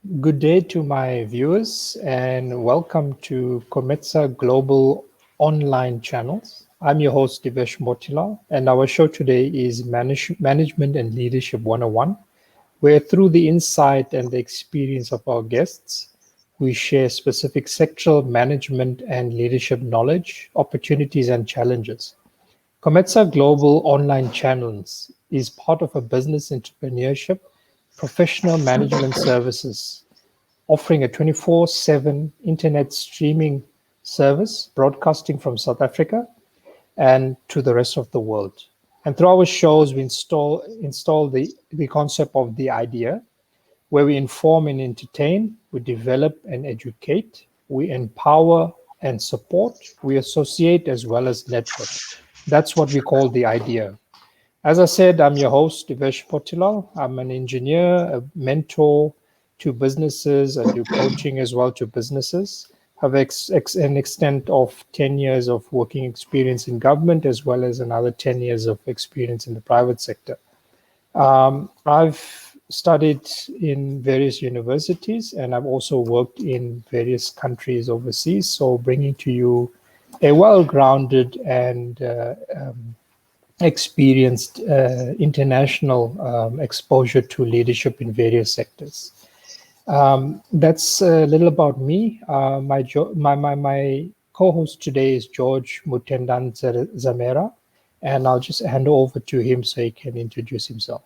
Good day to my viewers and welcome to COMETSA Global Online Channels. I'm your host, Devesh Mothilial, and our show today is Management and Leadership 101, where through the insight and the experience of our guests, we share specific sectoral management and leadership knowledge, opportunities, and challenges. COMETSA Global Online Channels is part of a business entrepreneurship professional management services offering a 24/7 internet streaming service broadcasting from South Africa and to the rest of the world. And through our shows, we install the concept of the idea, where we inform and entertain, we develop and educate, we empower and support, we associate as well as network. That's what we call the idea. As I said, I'm your host, Devesh Mothilial. I'm an engineer, a mentor to businesses. I do coaching as well to businesses. I have an extent of 10 years of working experience in government, as well as another 10 years of experience in the private sector. I've studied in various universities, and I've also worked in various countries overseas. So bringing to you a well-grounded and experienced international exposure to leadership in various sectors. That's a little about me. My co-host today is George Mutendadzamera, and I'll just hand over to him so he can introduce himself.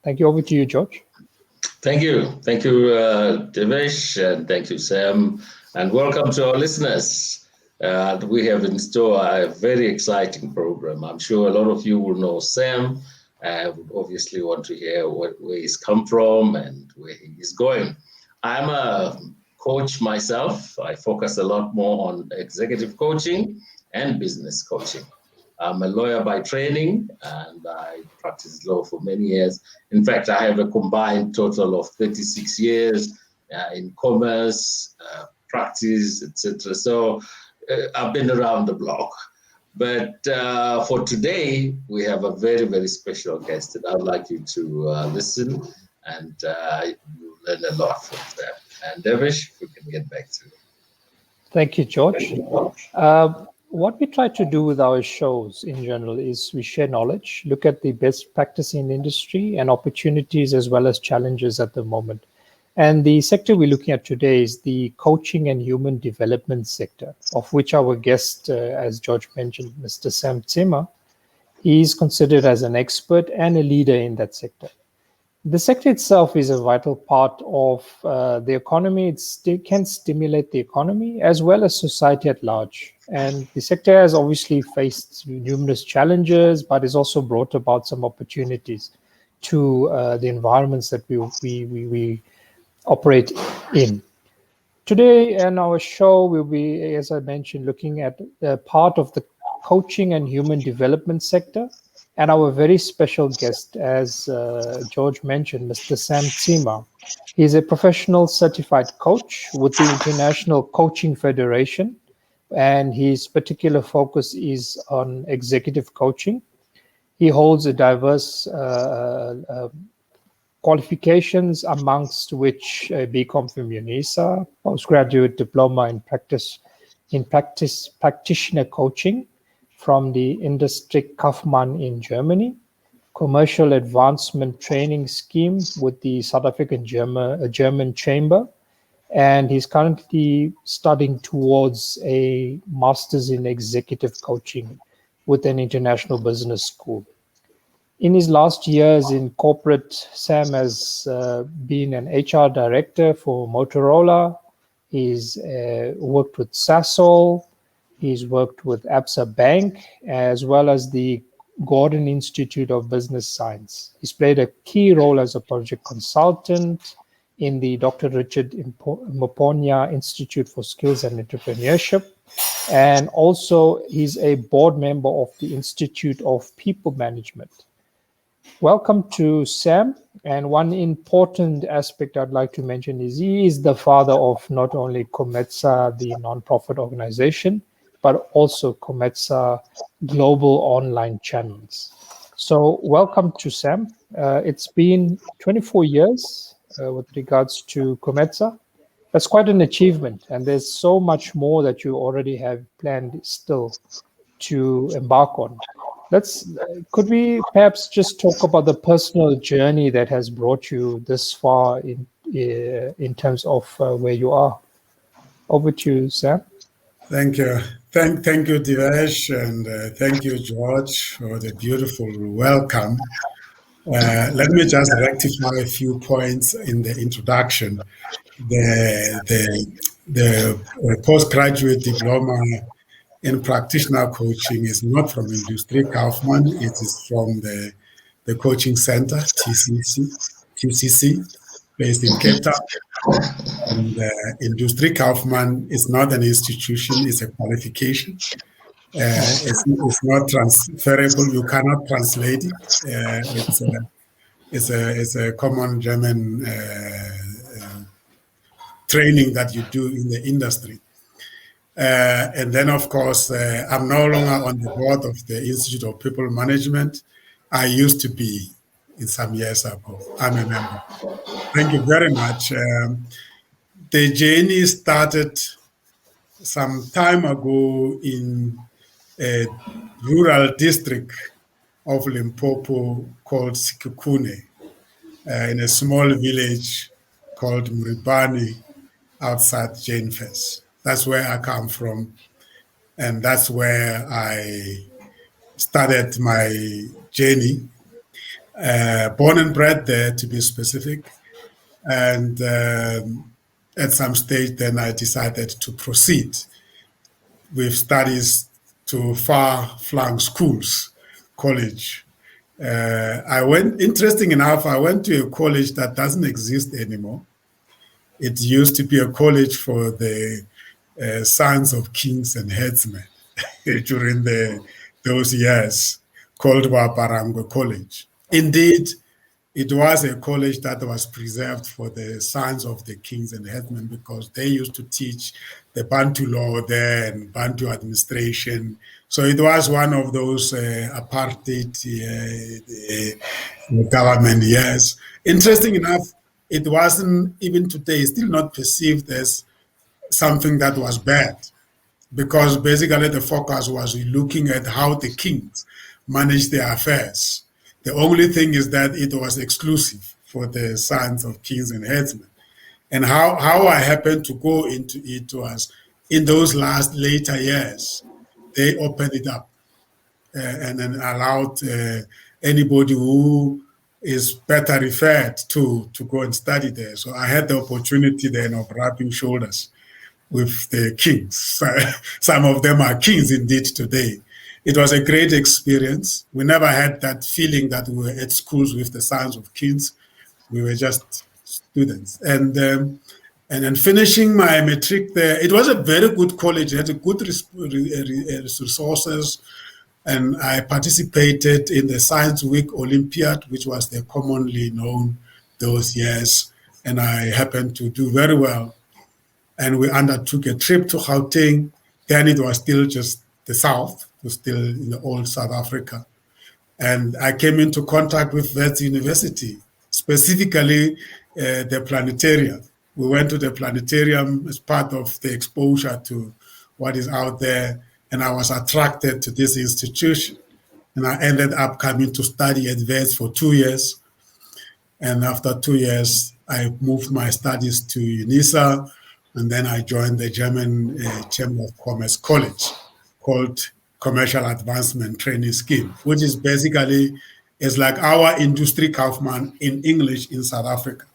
Thank you. Over to you, George. Thank you. Thank you, Devesh, and thank you, Sam, and welcome to our listeners. We have in store a very exciting program. I'm sure a lot of you will know Sam. I would obviously want to hear where he's come from and where he is going. I'm a coach myself. I focus a lot more on executive coaching and business coaching. I'm a lawyer by training, and I practiced law for many years. In fact, I have a combined total of 36 years in commerce, practice, etc. So I've been around the block. But for today, we have a very, very special guest that I'd like you to listen, and you'll learn a lot from them. And Devesh, we can get back to it. Thank you, George. What we try to do with our shows in general is we share knowledge, look at the best practice in the industry and opportunities as well as challenges at the moment. And the sector we're looking at today is the coaching and human development sector, of which our guest, as George mentioned, Mr. Sam Tsima, he is considered as an expert and a leader in that sector. The sector itself is a vital part of the economy. It can stimulate the economy as well as society at large. And the sector has obviously faced numerous challenges, but has also brought about some opportunities to the environments that we operate in. Today in our show, we'll be, as I mentioned, looking at part of the coaching and human development sector. And our very special guest, as George mentioned, Mr. Sam Tsima. He's a professional certified coach with the International Coaching Federation, and his particular focus is on executive coaching. He holds a diverse qualifications, amongst which a BCom from UNISA, postgraduate diploma in practitioner coaching from the Industry Kaufmann in Germany, commercial advancement training scheme with the South African German Chamber, and he's currently studying towards a master's in executive coaching with an international business school. In his last years in corporate, Sam has been an HR director for Motorola. He's worked with Sasol. He's worked with Absa Bank, as well as the Gordon Institute of Business Science. He's played a key role as a project consultant in the Dr. Richard Mponya Institute for Skills and Entrepreneurship. And also, he's a board member of the Institute of People Management. Welcome to Sam. And one important aspect I'd like to mention is he is the father of not only COMETSA, the nonprofit organization, but also COMETSA Global Online Channels. So welcome to Sam. It's been 24 years with regards to COMETSA. That's quite an achievement, and there's so much more that you already have planned still to embark on. Could we perhaps just talk about the personal journey that has brought you this far in terms of where you are? Over to you, Sam. Thank you. Thank you, Devesh, and thank you, George, for the beautiful welcome. Let me just rectify a few points in the introduction. The postgraduate diploma in practitioner coaching is not from Industrie Kaufmann. It is from the coaching center, TCC, based in Cape Town. And Industrie Kaufmann is not an institution, it's a qualification. It's not transferable, you cannot translate it. It's a common German training that you do in the industry. And then, of course, I'm no longer on the board of the Institute of People Management. I used to be in some years ago. I'm a member. Thank you very much. The journey started some time ago in a rural district of Limpopo called Sikukune, in a small village called Muribani outside Janefes. That's where I come from, and that's where I started my journey. Born and bred there, to be specific, and at some stage then I decided to proceed with studies to far-flung schools, college. Interesting enough, I went to a college that doesn't exist anymore. It used to be a college for the sons of kings and headsmen during those years, called Waparango College. Indeed, it was a college that was preserved for the sons of the kings and headsmen because they used to teach the Bantu law there and Bantu administration. So it was one of those apartheid government years. Interesting enough, it wasn't even today, still not perceived as something that was bad, because basically the focus was looking at how the kings managed their affairs. The only thing is that it was exclusive for the sons of kings and headsmen. And how I happened to go into it was in those later years, they opened it up and then allowed anybody who is better referred to go and study there. So I had the opportunity then of rubbing shoulders with the kings. Some of them are kings indeed today. It was a great experience. We never had that feeling that we were at schools with the sons of kings. We were just students. And then finishing my matric there, it was a very good college. It had good resources. And I participated in the Science Week Olympiad, which was the commonly known those years. And I happened to do very well. And we undertook a trip to Gauteng. Then it was still just the South, it was still in the old South Africa. And I came into contact with Wits University, specifically the planetarium. We went to the planetarium as part of the exposure to what is out there. And I was attracted to this institution. And I ended up coming to study at Wits for 2 years. And after 2 years, I moved my studies to UNISA. And then I joined the German Chamber of Commerce College called Commercial Advancement Training Scheme, which is basically is like our Industrie Kaufmann in English in South Africa.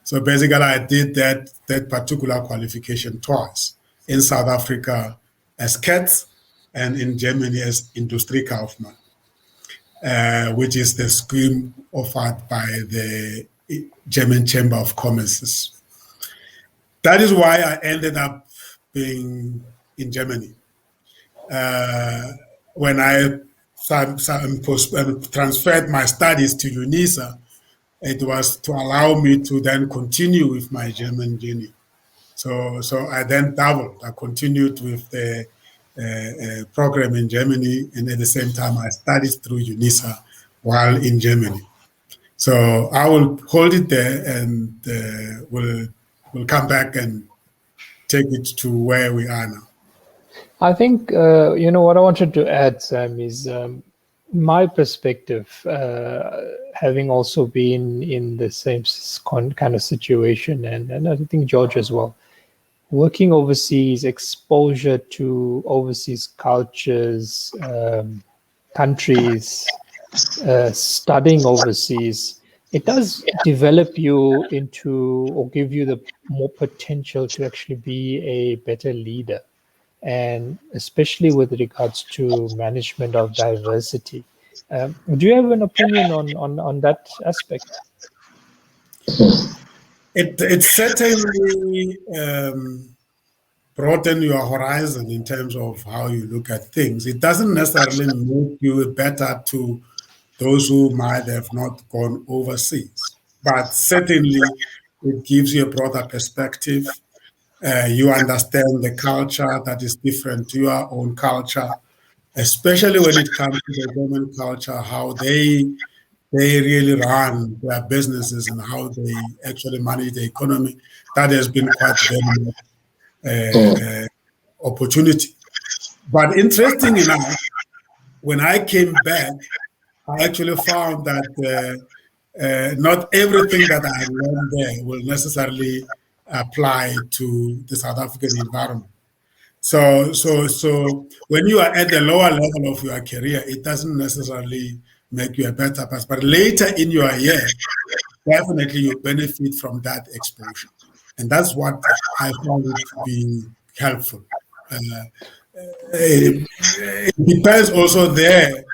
So basically I did that particular qualification twice, in South Africa as CATS and in Germany as Industrie Kaufmann, which is the scheme offered by the German Chamber of Commerce. That is why I ended up being in Germany. When I transferred my studies to UNISA, it was to allow me to then continue with my German journey. So I then doubled. I continued with the program in Germany, and at the same time I studied through UNISA while in Germany. So I will hold it there, and we'll come back and take it to where we are now. I think, what I wanted to add, Sam, is my perspective, having also been in the same kind of situation, and I think George as well, working overseas, exposure to overseas cultures, countries, studying overseas, it does develop you into, or give you the more potential to actually be a better leader, and especially with regards to management of diversity. Do you have an opinion on that aspect? It certainly broaden your horizon in terms of how you look at things. It doesn't necessarily make you better to those who might have not gone overseas, but certainly it gives you a broader perspective. You understand the culture that is different to your own culture, especially when it comes to the German culture, how they really run their businesses and how they actually manage the economy. That has been quite very much opportunity. But interesting enough, when I came back, I actually found that not everything that I learned there will necessarily apply to the South African environment. So when you are at the lower level of your career, it doesn't necessarily make you a better person. But later in your year, definitely you benefit from that exposure. And that's what I found it to be helpful. It depends also there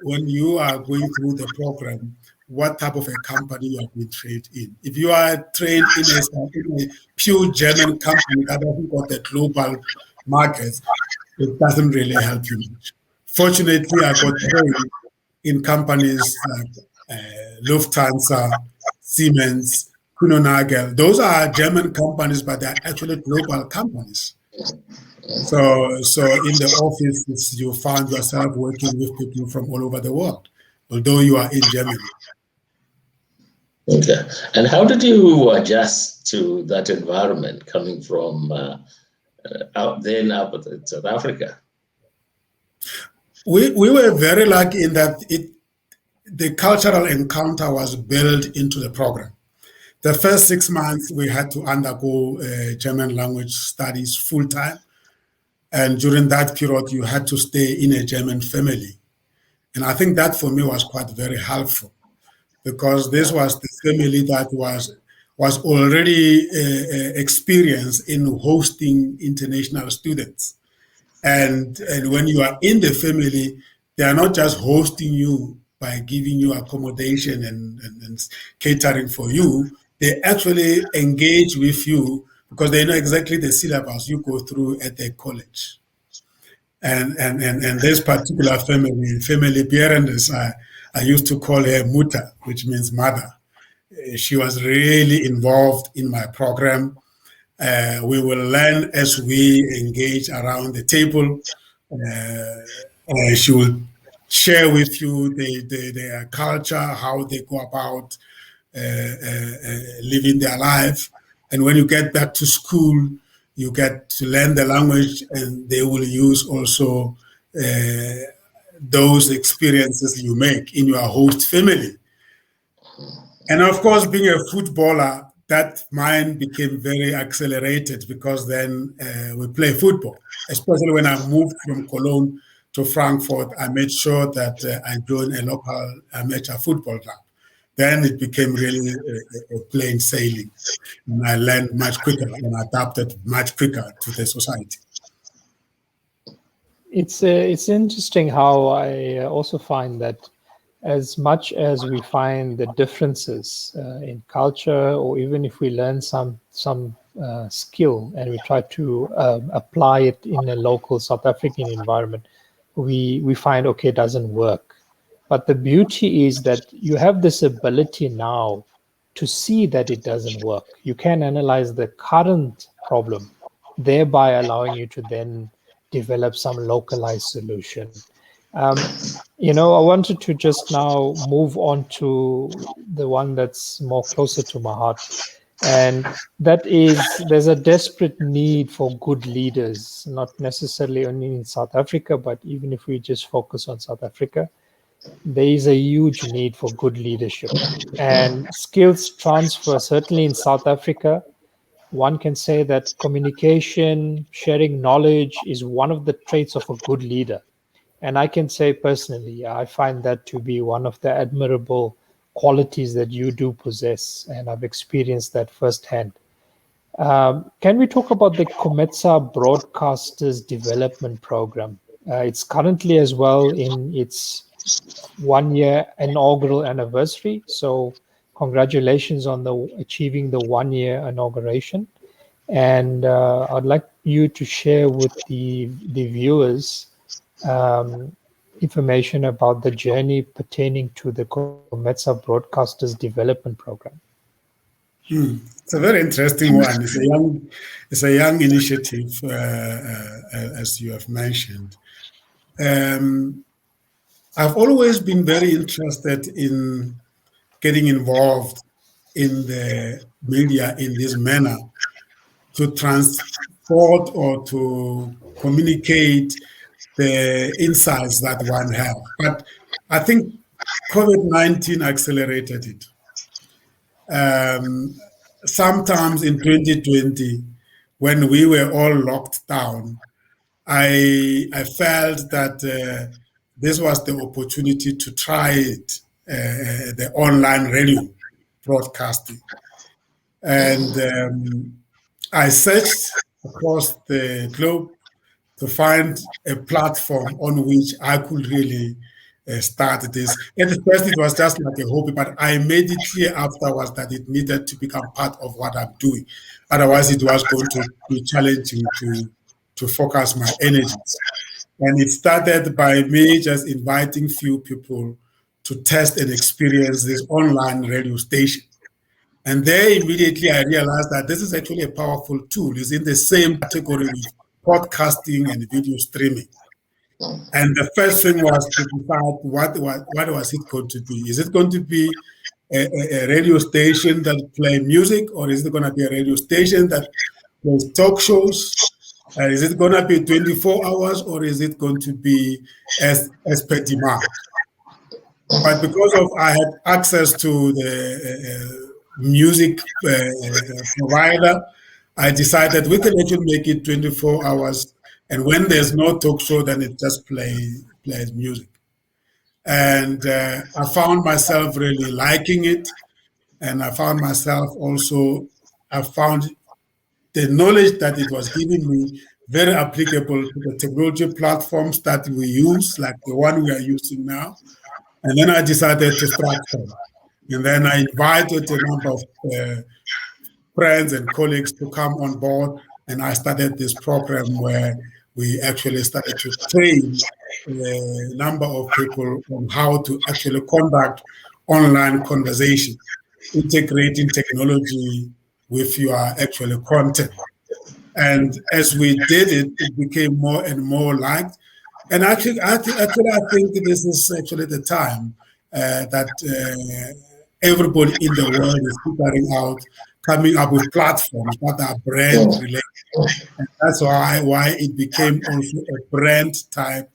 when you are going through the program, what type of a company you have been trained in. If you are trained in a pure German company that doesn't got the global markets, it doesn't really help you much. Fortunately, I got trained in companies like Lufthansa, Siemens, Kuehne+Nagel. Those are German companies, but they're actually global companies. So in the office, you find yourself working with people from all over the world, although you are in Germany. Okay. And how did you adjust to that environment coming from out then up in South Africa? We were very lucky in that the cultural encounter was built into the program. The first 6 months, we had to undergo German language studies full time. And during that period, you had to stay in a German family. And I think that for me was quite very helpful, because this was the family that was already experienced in hosting international students. And when you are in the family, they are not just hosting you by giving you accommodation and catering for you. They actually engage with you because they know exactly the syllabus you go through at their college. And this particular family Pierendes, I used to call her Mutter, which means mother. She was really involved in my program. We will learn as we engage around the table. She will share with you their culture, how they go about living their life. And when you get back to school, you get to learn the language, and they will use also those experiences you make in your host family. And of course, being a footballer, that mind became very accelerated, because then we play football. Especially when I moved from Cologne to Frankfurt, I made sure that I joined a local amateur football club. Then it became really a plain sailing. And I learned much quicker and adapted much quicker to the society. It's interesting how I also find that as much as we find the differences in culture, or even if we learn some skill and we try to apply it in a local South African environment, we find, okay, it doesn't work. But the beauty is that you have this ability now to see that it doesn't work. You can analyze the current problem, thereby allowing you to then develop some localized solution. I wanted to just now move on to the one that's more closer to my heart. And that is, there's a desperate need for good leaders, not necessarily only in South Africa, but even if we just focus on South Africa, there is a huge need for good leadership. And skills transfer, certainly in South Africa, one can say that communication, sharing knowledge is one of the traits of a good leader. And I can say personally, I find that to be one of the admirable qualities that you do possess, and I've experienced that firsthand. Can we talk about the COMETSA Broadcasters Development Program? It's currently as well in its 1 year inaugural anniversary. So congratulations on the achieving the 1 year inauguration. And I'd like you to share with the viewers information about the journey pertaining to the COMETSA Broadcasters Development Program. It's a very interesting one. It's a young initiative, as you have mentioned. I've always been very interested in getting involved in the media in this manner to transport or to communicate the insights that one has. But I think COVID-19 accelerated it. Sometimes in 2020, when we were all locked down, I felt that this was the opportunity to try it, the online radio broadcasting. And I searched across the globe to find a platform on which I could really start this. At first, it was just like a hobby, but I made it clear afterwards that it needed to become part of what I'm doing. Otherwise, it was going to be challenging to focus my energies. And it started by me just inviting few people to test and experience this online radio station. And there immediately I realized that this is actually a powerful tool. It's in the same category with podcasting and video streaming. And the first thing was to decide what was it going to be? Is it going to be a radio station that play music, or is it going to be a radio station that plays talk shows? Is it going to be 24 hours, or is it going to be as per demand? But because of I had access to the music provider, I decided we can actually make it 24 hours. And when there's no talk show, then it just plays music. And I found myself really liking it. And I found the knowledge that it was giving me very applicable to the technology platforms that we use, like the one we are using now. And then I decided to start from. And then I invited a number of friends and colleagues to come on board. And I started this program where we actually started to train a number of people on how to actually conduct online conversation, integrating technology with your actual content. And as we did it, it became more and more liked. And actually, I think this is actually the time that everybody in the world is figuring out, coming up with platforms that are brand related. And that's why it became also a brand type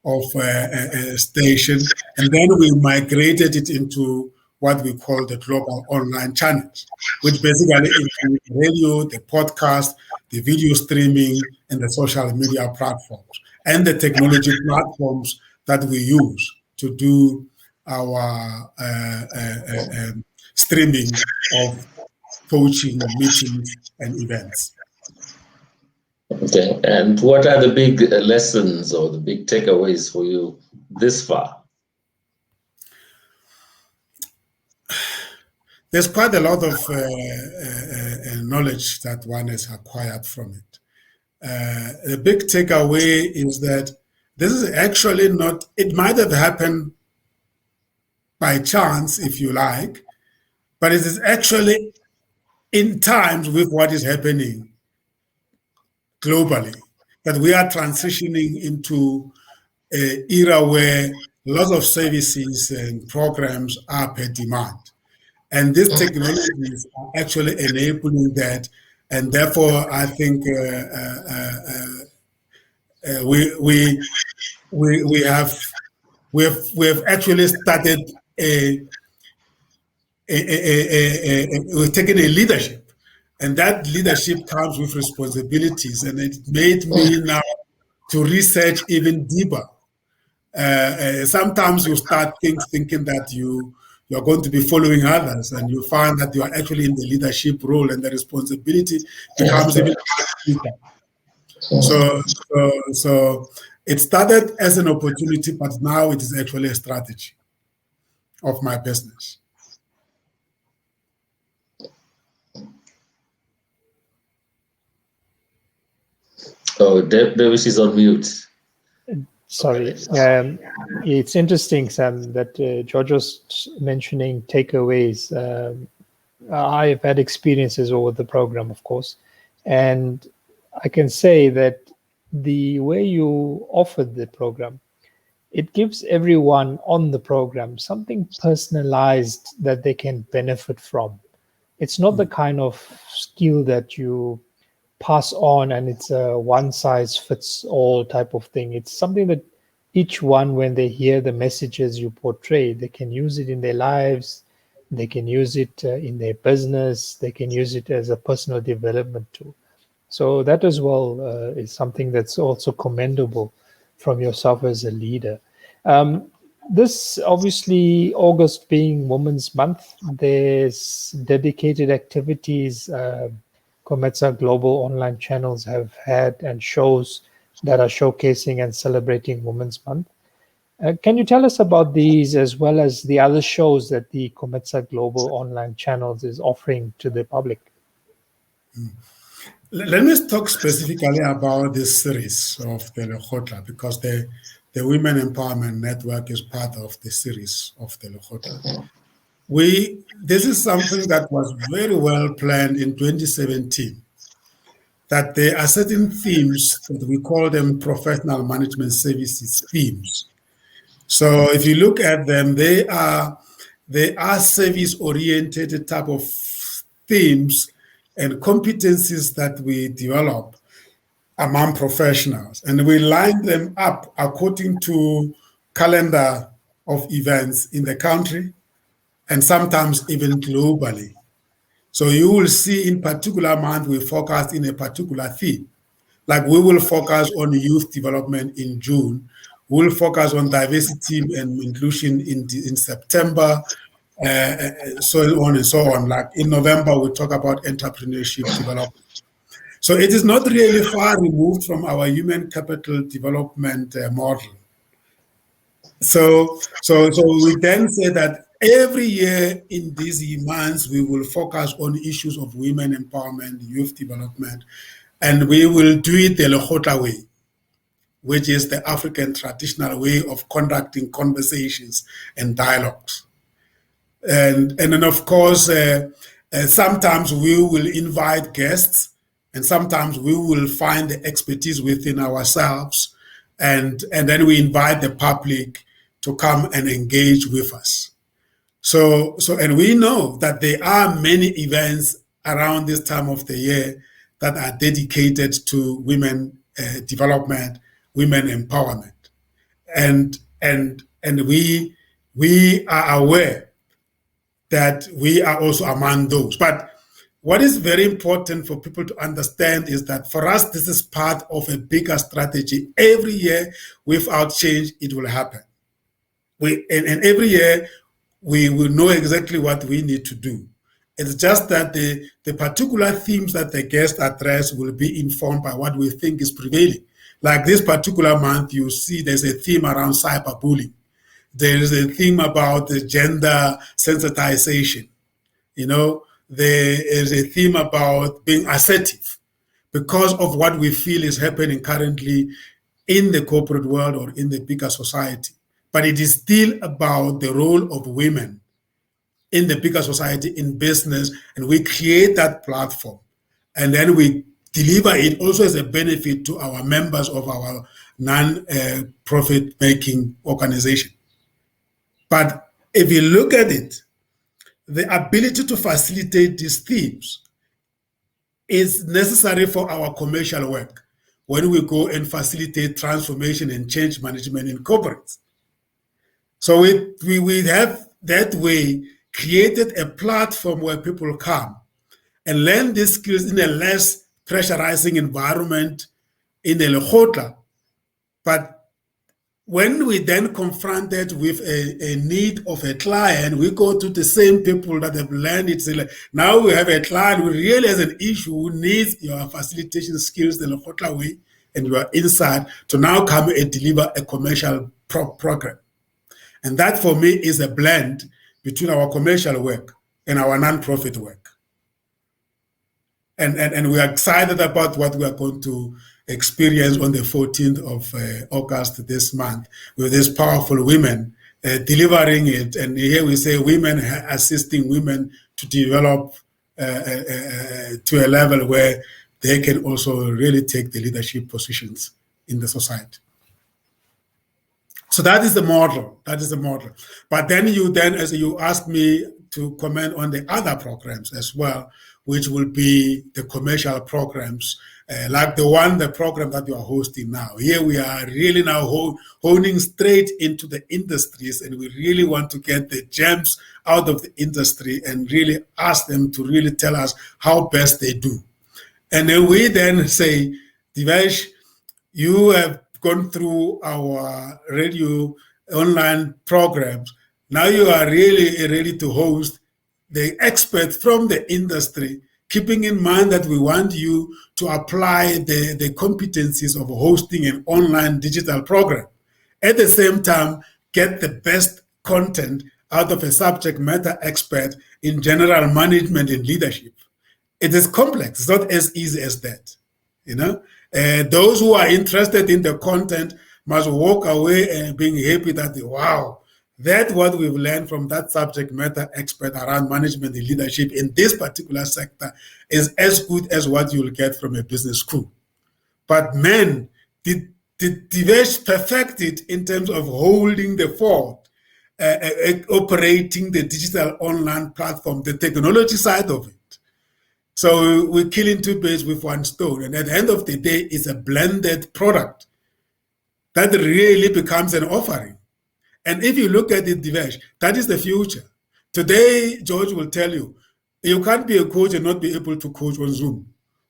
of a station. And then we migrated it into what we call the global online channels, which basically include radio, the podcast, the video streaming, and the social media platforms, and the technology platforms that we use to do our streaming of coaching, meetings, and events. Okay, and what are the big lessons or the big takeaways for you this far? There's quite a lot of knowledge that one has acquired from it. The big takeaway is that this is actually not, it might have happened by chance, if you like, but it is actually in times with what is happening globally, that we are transitioning into an era where lots of services and programs are per demand. And these technologies are actually enabling that. And therefore, I think we have actually started we've taken a leadership, and that leadership comes with responsibilities, and it made me now to research even deeper. Sometimes you start thinking that you're going to be following others, and you find that you are actually in the leadership role, and the responsibility becomes even bigger. So it started as an opportunity, but now it is actually a strategy of my business. Oh, Devesh is on mute. Sorry. It's interesting, Sam, that George was mentioning takeaways. I've had experiences over the program, of course, and I can say that the way you offered the program, it gives everyone on the program something personalized that they can benefit from. It's not the kind of skill that you pass on and it's a one size fits all type of thing. It's something that each one, when they hear the messages you portray, they can use it in their lives, they can use it in their business, they can use it as a personal development tool. So that as well is something that's also commendable from yourself as a leader. This obviously, August being Women's Month, there's dedicated activities COMETSA Global Online Channels have had and shows that are showcasing and celebrating Women's Month. Can you tell us about these as well as the other shows that the COMETSA Global Online Channels is offering to the public? Let me talk specifically about this series of the Lekgotla, because the Women Empowerment Network is part of the series of the Lekgotla. This is something that was very well planned in 2017, that there are certain themes that we call them professional management services themes. So if you look at them, they are service-oriented type of themes and competencies that we develop among professionals. And we line them up according to calendar of events in the country and sometimes even globally. So you will see in particular month we focus in a particular theme. Like we will focus on youth development in June. We'll focus on diversity and inclusion in September, so on and so on. Like in November, we talk about entrepreneurship development. So it is not really far removed from our human capital development model. So we then say that every year in these months, we will focus on issues of women empowerment, youth development, and we will do it the Lekgotla way, which is the African traditional way of conducting conversations and dialogues. And then, of course, sometimes we will invite guests, and sometimes we will find the expertise within ourselves, and then we invite the public to come and engage with us. So and we know that there are many events around this time of the year that are dedicated to women development, women empowerment, and we are aware that we are also among those. But what is very important for people to understand is that for us, this is part of a bigger strategy. Every year, without change, it will happen. And every year, we will know exactly what we need to do. It's just that the particular themes that the guests address will be informed by what we think is prevailing. Like this particular month, you see there's a theme around cyberbullying. There is a theme about the gender sensitization. You know, there is a theme about being assertive because of what we feel is happening currently in the corporate world or in the bigger society. But it is still about the role of women in the bigger society, in business, and we create that platform. And then we deliver it also as a benefit to our members of our non-profit making organization. But if you look at it, the ability to facilitate these themes is necessary for our commercial work when we go and facilitate transformation and change management in corporates. So we have that way created a platform where people come and learn these skills in a less pressurizing environment in the Lekgotla. But when we then confronted with a need of a client, we go to the same people that have learned it. Like, now we have a client who really has an issue, who needs your facilitation skills the Lekgotla way, and you are inside to now come and deliver a commercial program. And that for me is a blend between our commercial work and our non-profit work. And we are excited about what we are going to experience on the 14th of August this month with these powerful women delivering it. And here we say women assisting women to develop to a level where they can also really take the leadership positions in the society. So that is the model. That is the model. But then as you ask me to comment on the other programs as well, which will be the commercial programs, like the program that you are hosting now. Here we are really now honing straight into the industries, and we really want to get the gems out of the industry and really ask them to really tell us how best they do. And then we then say, Devesh, you have gone through our radio online programs. Now you are really ready to host the experts from the industry, keeping in mind that we want you to apply the competencies of hosting an online digital program. At the same time, get the best content out of a subject matter expert in general management and leadership. It is complex. It's not as easy as that. Those who are interested in the content must walk away and being happy that, wow, that's what we've learned from that subject matter expert around management and leadership in this particular sector is as good as what you'll get from a business school. But man, did Devesh perfect it in terms of holding the fort, operating the digital online platform, the technology side of it. So we're killing two birds with one stone. And at the end of the day, it's a blended product that really becomes an offering. And if you look at it, Devesh, that is the future. Today, George will tell you, you can't be a coach and not be able to coach on Zoom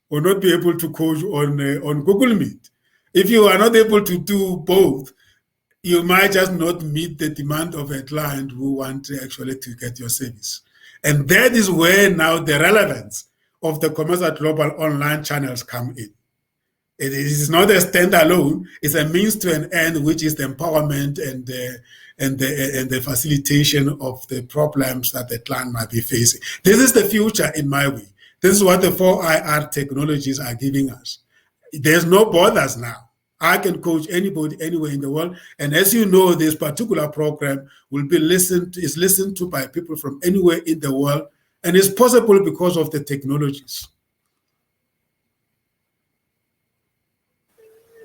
or not be able to coach on Google Meet. If you are not able to do both, you might just not meet the demand of a client who wants actually to get your service. And that is where now the relevance of the COMETSA Global Online Channels come in. It is not a standalone; it's a means to an end, which is the empowerment and the facilitation of the problems that the client might be facing. This is the future, in my way. This is what the 4IR technologies are giving us. There's no borders now. I can coach anybody anywhere in the world, and as you know, this particular program is listened to by people from anywhere in the world. And it's possible because of the technologies.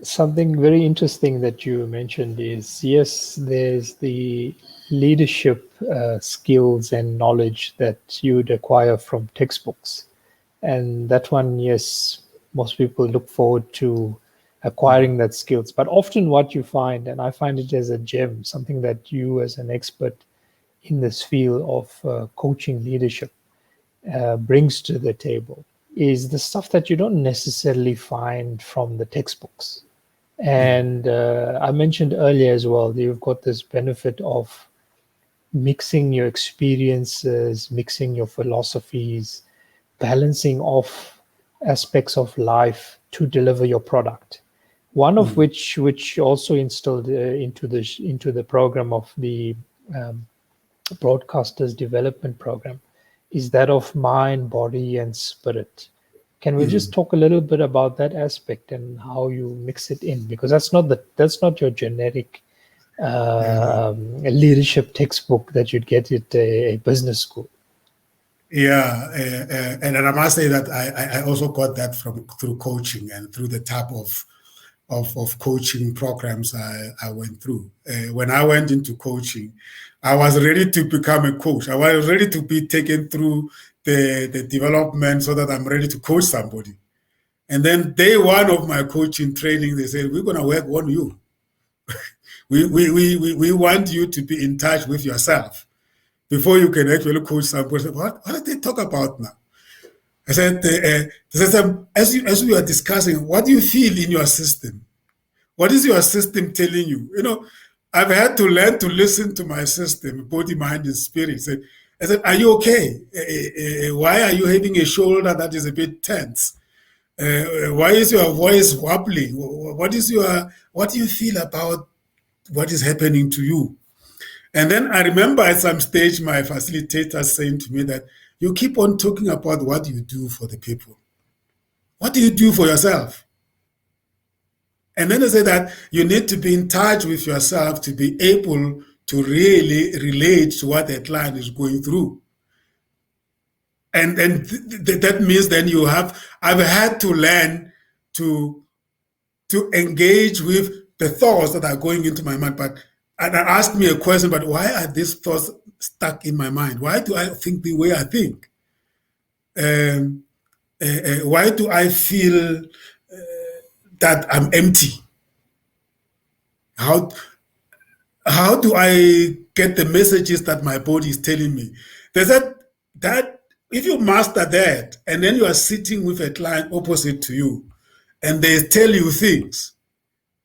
Something very interesting that you mentioned is, yes, there's the leadership skills and knowledge that you'd acquire from textbooks. And that one, yes, most people look forward to acquiring that skills. But often what you find, and I find it as a gem, something that you as an expert in this field of coaching leadership brings to the table, is the stuff that you don't necessarily find from the textbooks. And I mentioned earlier as well, you've got this benefit of mixing your experiences, mixing your philosophies, balancing off aspects of life to deliver your product. One of which also instilled into the program of the Broadcasters Development Program is that of mind, body, and spirit. Can we just talk a little bit about that aspect and how you mix it in? Because that's not your generic leadership textbook that you'd get at a business school. Yeah, and I must say that I also got that through coaching and through the type of of coaching programs I went through. When I went into coaching, I was ready to become a coach. I was ready to be taken through the development so that I'm ready to coach somebody. And then day one of my coaching training, they said, we're going to work on you. we want you to be in touch with yourself before you can actually coach somebody. I said, what did they talk about now? I said, as we are discussing, what do you feel in your system? What is your system telling you? You know, I've had to learn to listen to my system, body, mind, and spirit. I said, are you okay? Why are you having a shoulder that is a bit tense? Why is your voice wobbly? What do you feel about what is happening to you? And then I remember at some stage my facilitator saying to me that you keep on talking about what you do for the people. What do you do for yourself? And then they say that you need to be in touch with yourself to be able to really relate to what the client is going through. And that means then I've had to learn to engage with the thoughts that are going into my mind. And ask me a question, but why are these thoughts stuck in my mind? Why do I think the way I think? Why do I feel that I'm empty? How do I get the messages that my body is telling me? There's that if you master that, and then you are sitting with a client opposite to you, and they tell you things,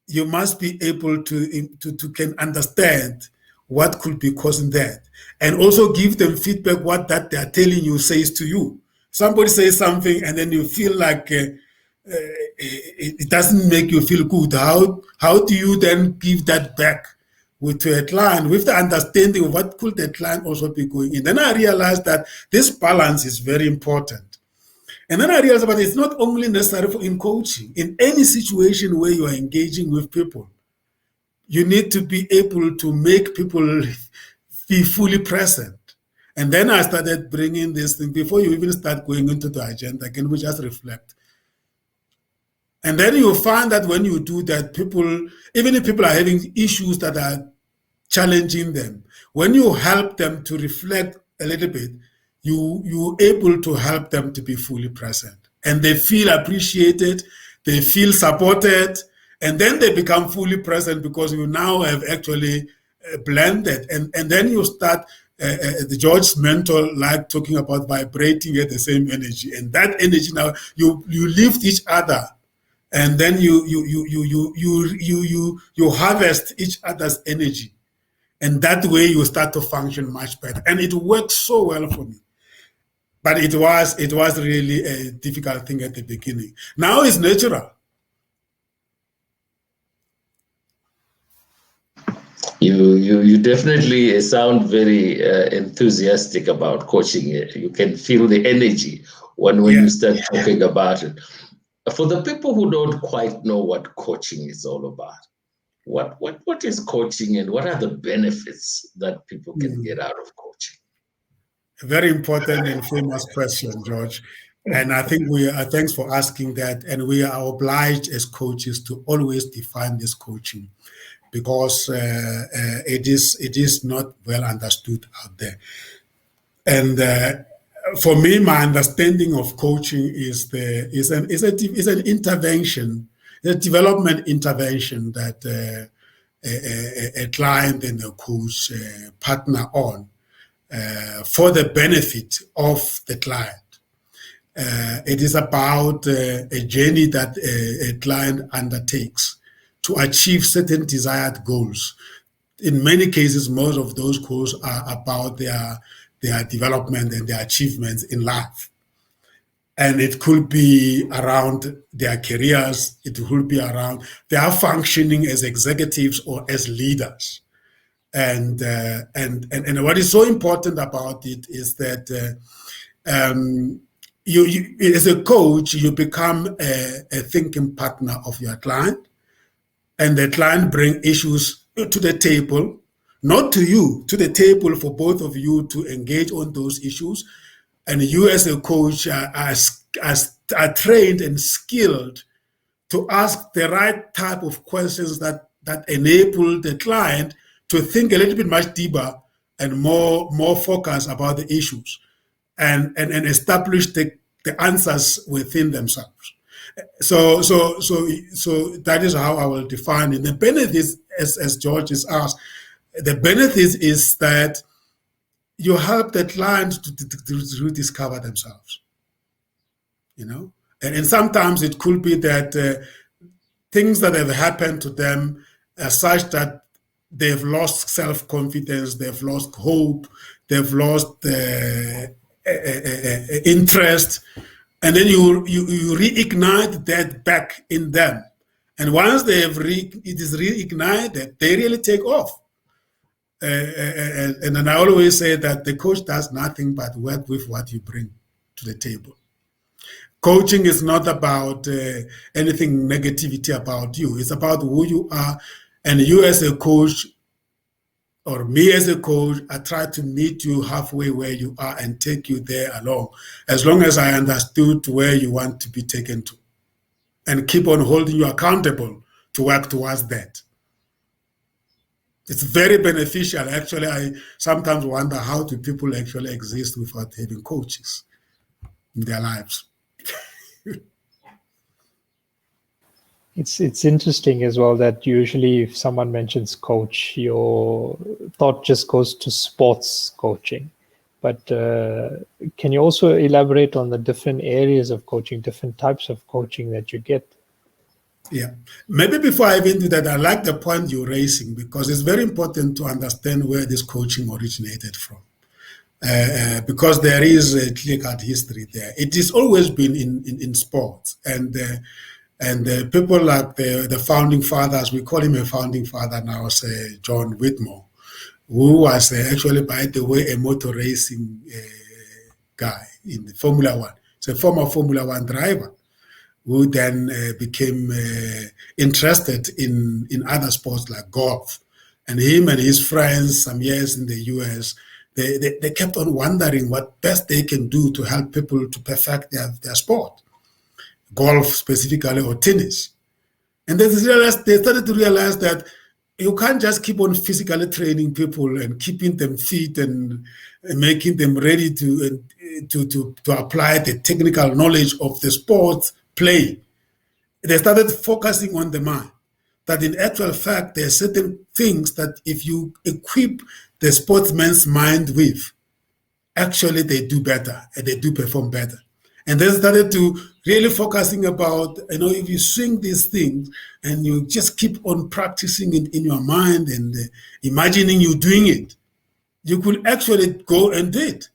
you must be able to can understand what could be causing that, and also give them feedback what that they are telling you says to you. Somebody says something, and then you feel like it doesn't make you feel good. How do you then give that back to a client with the understanding of what could the client also be going in? Then I realized that this balance is very important. And then I realized that it's not only necessary in coaching. In any situation where you are engaging with people, you need to be able to make people be fully present. And then I started bringing this thing, before you even start going into the agenda, can we just reflect? And then you find that when you do that, people, even if people are having issues that are challenging them, when you help them to reflect a little bit, you're able to help them to be fully present. And they feel appreciated, they feel supported, and then they become fully present because you now have actually blended. And then you start, the George's mentor like talking about vibrating at the same energy. And that energy now, you lift each other. And then you harvest each other's energy. And that way you start to function much better. And it worked so well for me. But it was really a difficult thing at the beginning. Now it's natural. You definitely sound very enthusiastic about coaching. You can feel the energy when you start talking about it. For the people who don't quite know what coaching is all about, what is coaching and what are the benefits that people can get out of coaching? A very important and famous question, George. And I think thanks for asking that. And we are obliged as coaches to always define this coaching because it is not well understood out there. And for me, my understanding of coaching is an intervention, a development intervention that a client and a coach partner on for the benefit of the client. It is about a journey that a client undertakes to achieve certain desired goals. In many cases, most of those goals are about their development and their achievements in life. And it could be around their careers, it could be around their functioning as executives or as leaders. And what is so important about it is that you as a coach, you become a thinking partner of your client, and the client bring issues to the table, not to you, to the table for both of you to engage on those issues. And you as a coach are trained and skilled to ask the right type of questions that enable the client to think a little bit much deeper and more focused about the issues and establish the answers within themselves. So that is how I will define it. The benefits, as George has asked, the benefits is that you help the client to rediscover themselves, and sometimes it could be that things that have happened to them are such that they've lost self-confidence, they've lost hope, they've lost interest, and then you reignite that back in them. And once it is reignited, they really take off. And then I always say that the coach does nothing but work with what you bring to the table. Coaching is not about anything negativity about you. It's about who you are. And you as a coach, or me as a coach, I try to meet you halfway where you are and take you there along, as long as I understood where you want to be taken to, and keep on holding you accountable to work towards that. It's very beneficial. Actually, I sometimes wonder, how do people actually exist without having coaches in their lives? It's interesting as well that usually if someone mentions coach, your thought just goes to sports coaching. But can you also elaborate on the different areas of coaching, different types of coaching that you get? Yeah, maybe before I even do that, I like the point you're raising, because it's very important to understand where this coaching originated from. Because there is a clear-cut history there. It has always been in sports, and people like the founding fathers, we call him a founding father now, say John Whitmore, who was actually, by the way, a motor racing guy in the Formula One. He's a former Formula One driver who then became interested in other sports like golf. And him and his friends, some years in the US, they kept on wondering what best they can do to help people to perfect their sport, golf specifically, or tennis. And they started to realize that you can't just keep on physically training people and keeping them fit and making them ready to apply the technical knowledge of the sport play. They started focusing on the mind, that in actual fact, there are certain things that if you equip the sportsman's mind with, actually they do better and they do perform better. And they started to really focusing about, if you swing these things and you just keep on practicing it in your mind and imagining you doing it, you could actually go and do it.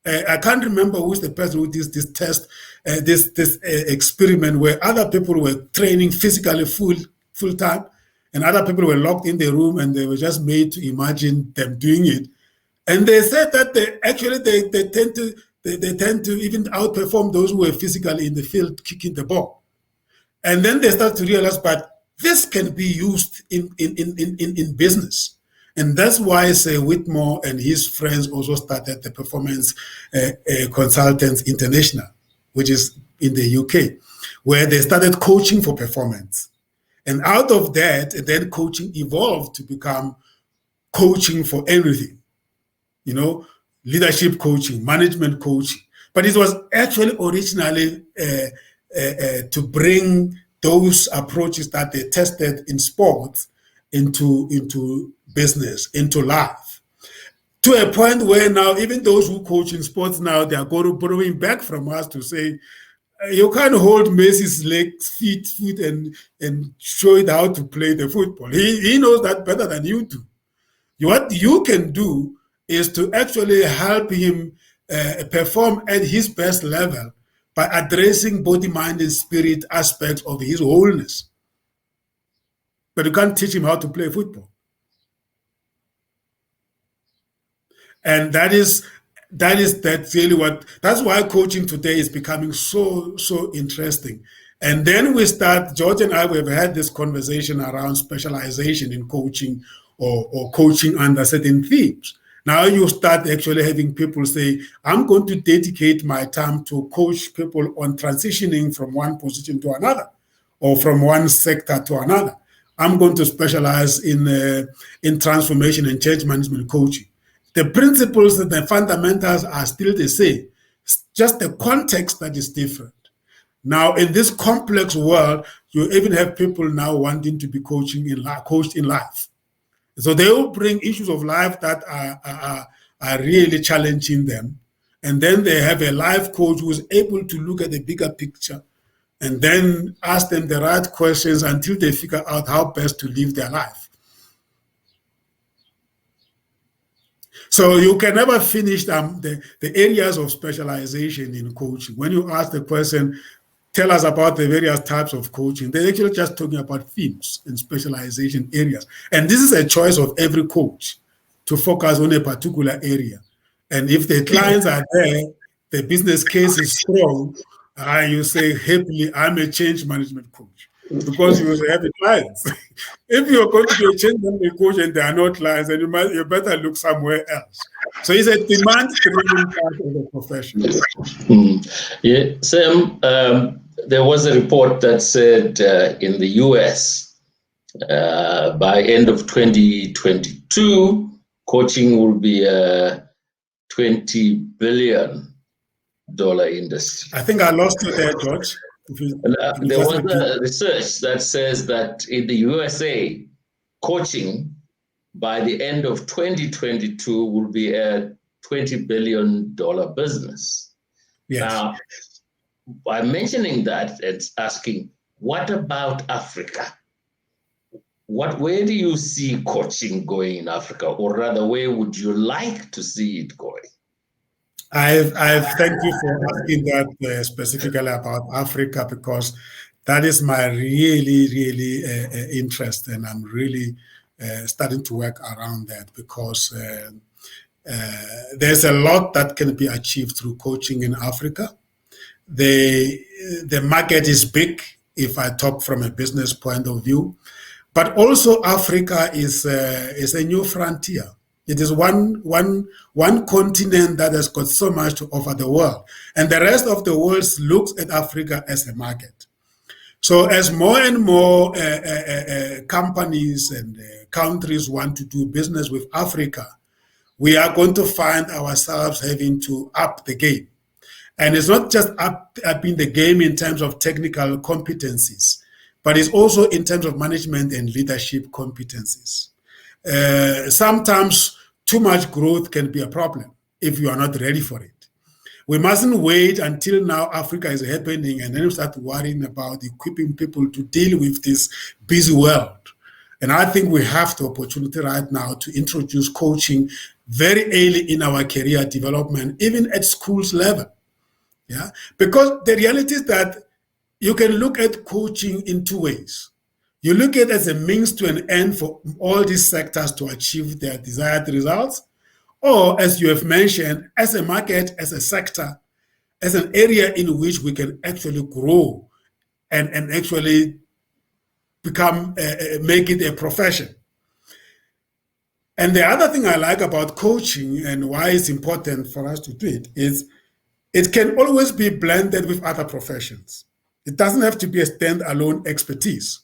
I can't remember who's the person who did this test, this experiment where other people were training physically full time, and other people were locked in the room and they were just made to imagine them doing it. And they said that they tend to even outperform those who were physically in the field kicking the ball. And then they start to realize, but this can be used in business. And that's why, say, Whitmore and his friends also started the Performance Consultants International, which is in the UK, where they started coaching for performance. And out of that, then coaching evolved to become coaching for everything, leadership coaching, management coaching. But it was actually originally to bring those approaches that they tested in sports into business, into life, to a point where now even those who coach in sports now, they are borrowing back from us to say, you can't hold Messi's legs, feet, and show it how to play the football. He knows that better than you do. What you can do is to actually help him perform at his best level by addressing body, mind, and spirit aspects of his wholeness. But you can't teach him how to play football. And that's really that's why coaching today is becoming so interesting. And then George and I, we've had this conversation around specialization in coaching or coaching under certain themes. Now you start actually having people say, I'm going to dedicate my time to coach people on transitioning from one position to another, or from one sector to another. I'm going to specialize in transformation and change management coaching. The principles and the fundamentals are still the same. It's just the context that is different. Now, in this complex world, you even have people now wanting to be coached in life. So they will bring issues of life that are really challenging them. And then they have a life coach who is able to look at the bigger picture and then ask them the right questions until they figure out how best to live their life. So you can never finish the areas of specialization in coaching. When you ask the question, tell us about the various types of coaching, they're actually just talking about themes and specialization areas. And this is a choice of every coach to focus on a particular area. And if the clients are there, the business case is strong, you say happily, I'm a change management coach, because you have clients. If you're going to be a change management coach and there are no clients, then you better look somewhere else. So it's a demand-driven part of the profession. Yeah, Sam, there was a report that said in the US, by end of 2022, coaching will be a $20 billion industry. I think I lost you there, George. There was a research that says that in the USA, coaching by the end of 2022 will be a $20 billion business. Yes. Now, by mentioning that, it's asking, what about Africa? Where do you see coaching going in Africa, or rather, where would you like to see it going? I thank you for asking that specifically about Africa, because that is my really interest, and I'm really starting to work around that, because there's a lot that can be achieved through coaching in Africa. The market is big, if I talk from a business point of view, but also Africa is a new frontier. It is one continent that has got so much to offer the world, and the rest of the world looks at Africa as a market. So as more and more companies and countries want to do business with Africa, we are going to find ourselves having to up the game. And it's not just upping the game in terms of technical competencies, but it's also in terms of management and leadership competencies. Sometimes too much growth can be a problem if you are not ready for it. We mustn't wait until now Africa is happening and then start worrying about equipping people to deal with this busy world. And I think we have the opportunity right now to introduce coaching very early in our career development, even at schools level. Yeah, because the reality is that you can look at coaching in two ways. You look at it as a means to an end for all these sectors to achieve their desired results, or, as you have mentioned, as a market, as a sector, as an area in which we can actually grow and actually become, make it a profession. And the other thing I like about coaching and why it's important for us to do it is it can always be blended with other professions. It doesn't have to be a standalone expertise.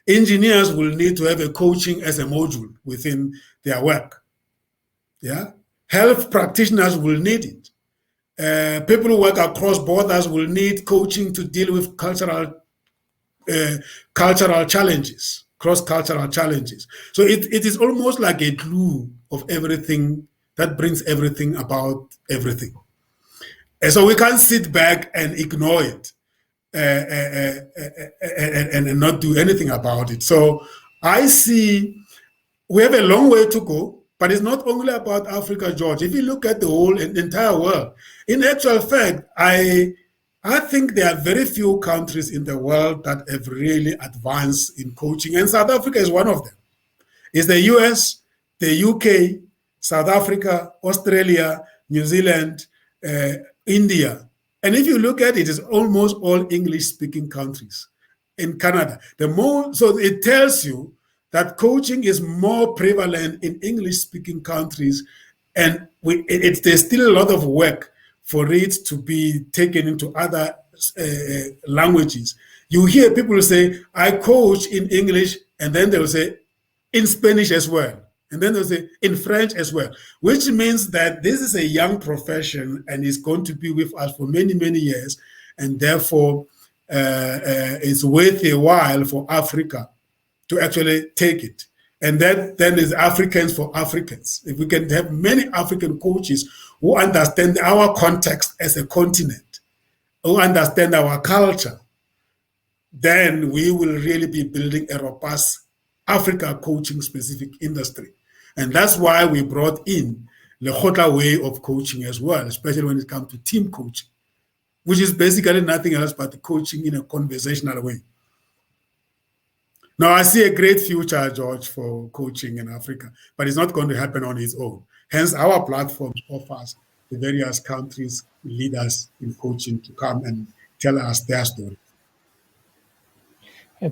Engineers will need to have a coaching as a module within their work. Yeah, health practitioners will need it. People who work across borders will need coaching to deal with cultural challenges, cross-cultural challenges. So it is almost like a glue of everything that brings everything about everything. And so we can't sit back and ignore it and not do anything about it. So I see we have a long way to go, but it's not only about Africa, George. If you look at the whole entire world, in actual fact, I think there are very few countries in the world that have really advanced in coaching, and South Africa is one of them. It's the US, the UK, South Africa, Australia, New Zealand, India. And if you look at it, it's almost all English-speaking countries. In Canada, so it tells you that coaching is more prevalent in English-speaking countries, and there's still a lot of work for it to be taken into other languages. You hear people say, I coach in English, and then they'll say, in Spanish as well. And then they'll say, in French as well, which means that this is a young profession and is going to be with us for many, many years. And therefore, it's worth a while for Africa to actually take it. And that then is Africans for Africans. If we can have many African coaches who understand our context as a continent, who understand our culture, then we will really be building a robust Africa coaching specific industry. And that's why we brought in the Khotla way of coaching as well, especially when it comes to team coaching, which is basically nothing else but coaching in a conversational way. Now, I see a great future, George, for coaching in Africa, but it's not going to happen on its own. Hence, our platform offers the various countries' leaders in coaching to come and tell us their story.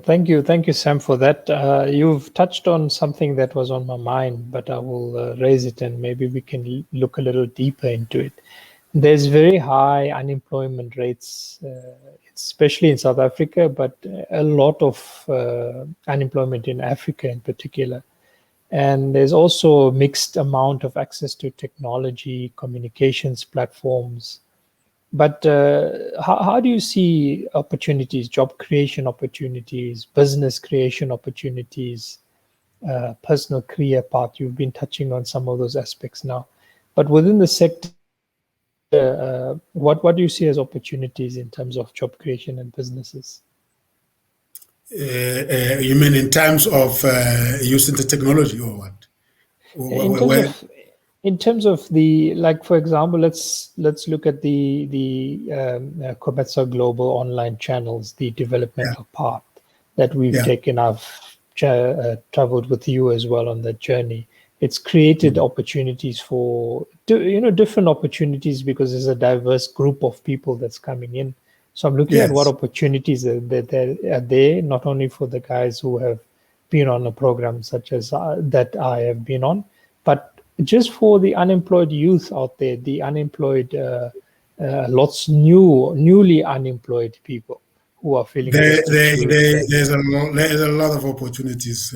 Thank you, Sam, for that. You've touched on something that was on my mind, but I will raise it and maybe we can look a little deeper into it. There's very high unemployment rates, especially in South Africa, but a lot of unemployment in Africa in particular. And there's also a mixed amount of access to technology, communications platforms. But how do you see opportunities, job creation opportunities, business creation opportunities, personal career path? You've been touching on some of those aspects now. But within the sector, what do you see as opportunities in terms of job creation and businesses? You mean in terms of using the technology or what? In terms of the, like, for example, let's look at the COMETSA Global Online Channels, the developmental part that we've taken. I've traveled with you as well on that journey. It's created opportunities for, different opportunities because there's a diverse group of people that's coming in. So I'm looking at what opportunities are there, not only for the guys who have been on a program such as that I have been on, but just for the unemployed youth out there, the unemployed, newly unemployed people who are feeling there's a lot of opportunities,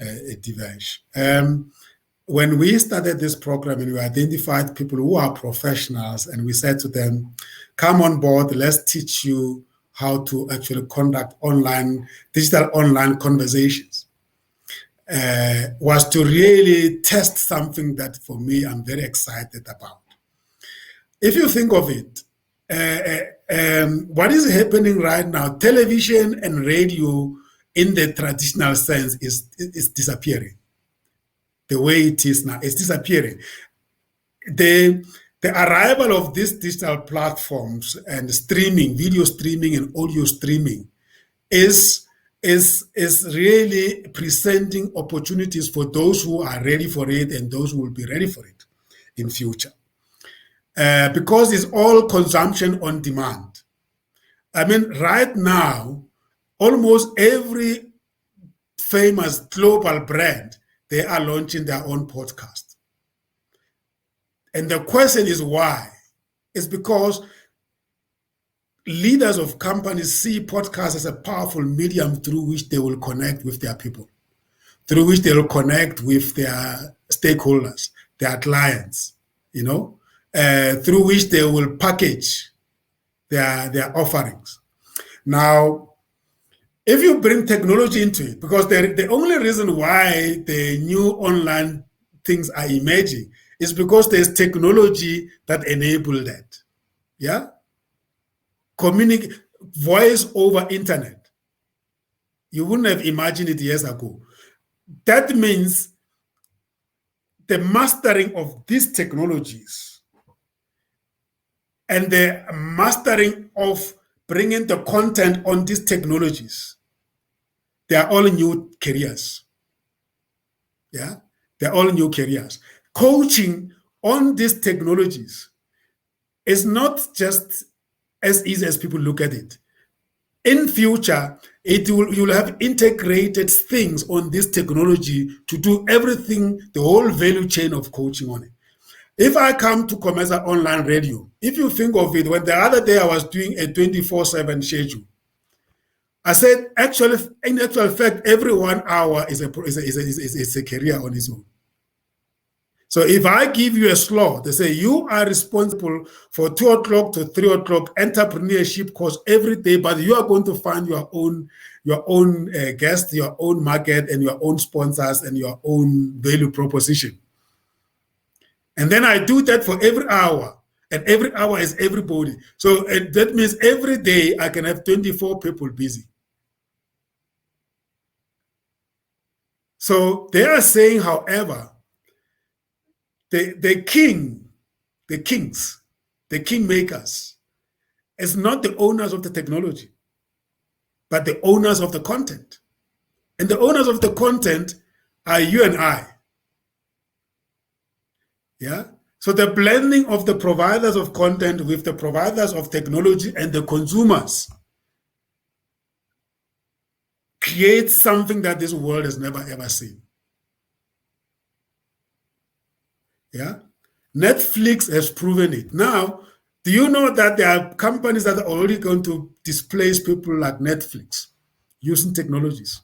Devesh. When we started this program and we identified people who are professionals and we said to them, come on board, let's teach you how to actually conduct digital online conversations. Was to really test something that for me I'm very excited about. If you think of it, what is happening right now, television and radio in the traditional sense is disappearing. The way it is now, it's disappearing. The arrival of these digital platforms and streaming, video streaming and audio streaming is really presenting opportunities for those who are ready for it and those who will be ready for it in future. Because it's all consumption on demand. I mean, right now, almost every famous global brand, they are launching their own podcast. And the question is why? It's because leaders of companies see podcasts as a powerful medium through which they will connect with their people, through which they will connect with their stakeholders, their clients, through which they will package their offerings. Now, if you bring technology into it, because the only reason why the new online things are emerging is because there's technology that enable that. Yeah? Voice over internet. You wouldn't have imagined it years ago. That means the mastering of these technologies and the mastering of bringing the content on these technologies, they are all new careers. Yeah, they're all new careers. Coaching on these technologies is not just as easy as people look at it. In future, you'll have integrated things on this technology to do everything, the whole value chain of coaching on it. If I come to COMETSA Online Radio, if you think of it, when the other day I was doing a 24/7 schedule, I said, actually, in actual fact, every 1 hour is a career on its own. So if I give you a slot, they say you are responsible for 2 o'clock to 3 o'clock entrepreneurship course every day, but you are going to find your own guests, your own market, and your own sponsors, and your own value proposition. And then I do that for every hour, and every hour is everybody. So that means every day I can have 24 people busy. So they are saying, however, the kings, the kingmakers, is not the owners of the technology, but the owners of the content. And the owners of the content are you and I. Yeah. So the blending of the providers of content with the providers of technology and the consumers creates something that this world has never ever seen. Yeah. Netflix has proven it. Now, do you know that there are companies that are already going to displace people like Netflix using technologies?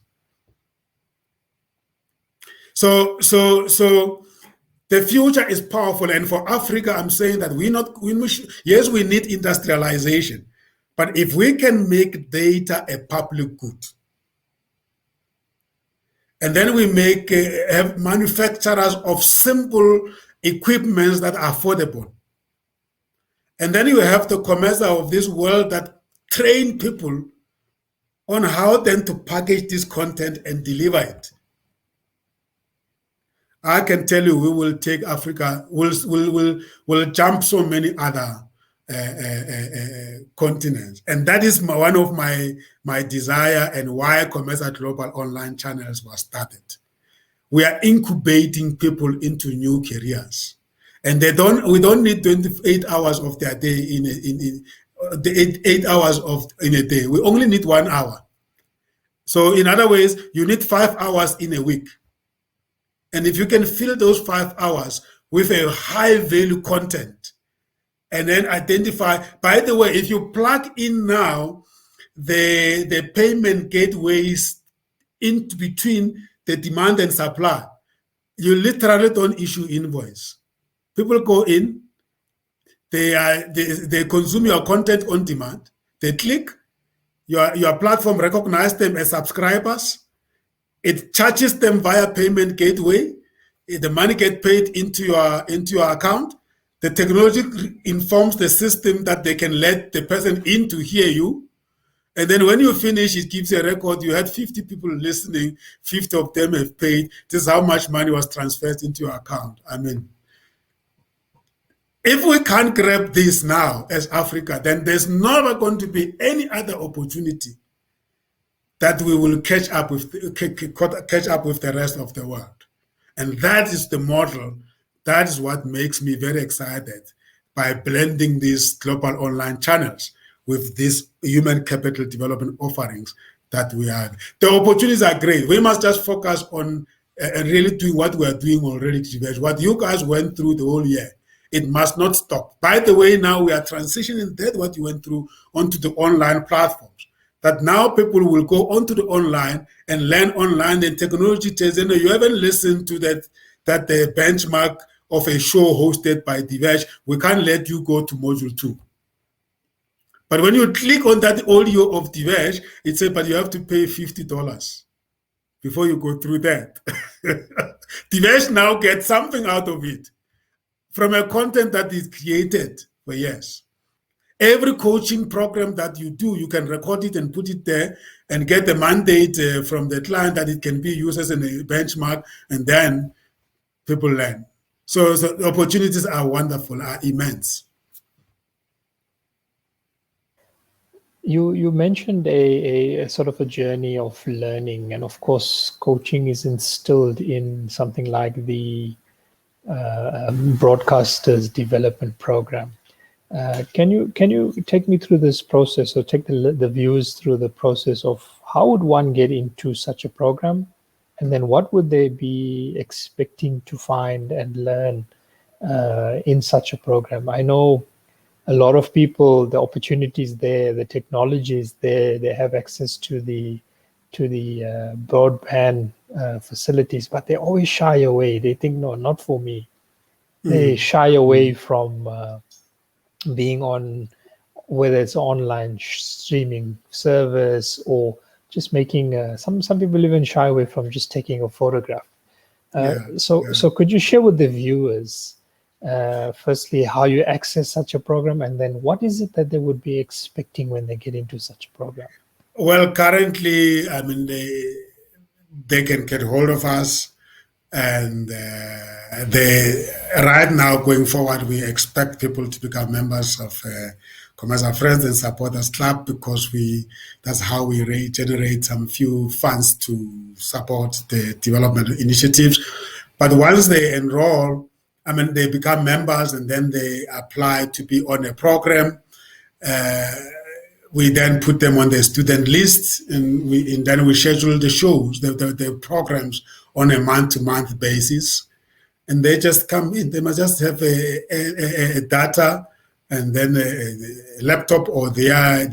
So the future is powerful, and for Africa, I'm saying that yes, we need industrialization, but if we can make data a public good, and then we have manufacturers of simple equipments that are affordable, and then you have the COMETSA of this world that train people on how then to package this content and deliver it. I can tell you, we will take Africa. We'll jump so many other continents, and that is one of my desire and why COMETSA Global Online Channels was started. We are incubating people into new careers, and we don't need 28 hours of their day in 8 hours in a day. We only need 1 hour. So in other ways, you need 5 hours in a week. And if you can fill those 5 hours with a high value content, and then identify, by the way, if you plug in now the payment gateways in between the demand and supply, you literally don't issue invoice. People go in, they consume your content on demand, they click, your platform recognizes them as subscribers, it charges them via payment gateway. The money gets paid into your account. The technology informs the system that they can let the person in to hear you. And then when you finish, it gives a record. You had 50 people listening. 50 of them have paid. This is how much money was transferred into your account. I mean, if we can't grab this now as Africa, then there's never going to be any other opportunity that we will catch up with the rest of the world. And that is the model. That is what makes me very excited by blending these global online channels with these human capital development offerings that we have. The opportunities are great. We must just focus on really doing what we are doing already, what you guys went through the whole year. It must not stop. By the way, now we are transitioning that what you went through onto the online platforms. That now people will go onto the online and learn online, and technology tells them, you haven't listened to that the benchmark of a show hosted by Devesh, we can't let you go to module 2. But when you click on that audio of Devesh, it says, but you have to pay $50 before you go through that. Devesh now gets something out of it from a content that is created for years. Every coaching program that you do, you can record it and put it there and get the mandate from the client that it can be used as a benchmark, and then people learn. So the opportunities are wonderful, are immense. You mentioned a sort of a journey of learning, and of course, coaching is instilled in something like the Broadcasters Development Program. Can you take me through this process, or take the viewers through the process of how would one get into such a program, and then what would they be expecting to find and learn in such a program? I know a lot of people, the opportunities there, the technology is there, they have access to the broadband facilities, but they always shy away. They think, no, not for me. They shy away from being on, whether it's online streaming service or just making some people even shy away from just taking a photograph. So could you share with the viewers, firstly, how you access such a program, and then what is it that they would be expecting when they get into such a program? Well, currently, I mean, they can get hold of us, and they right now going forward, we expect people to become members of COMETSA Friends and Supporters Club, because that's how we generate some few funds to support the development initiatives. But once they enroll, I mean, they become members, and then they apply to be on a program. We then put them on the student list, and then we schedule the shows, the programs on a month-to-month basis. And they just come in. They must just have a data, and then a laptop or their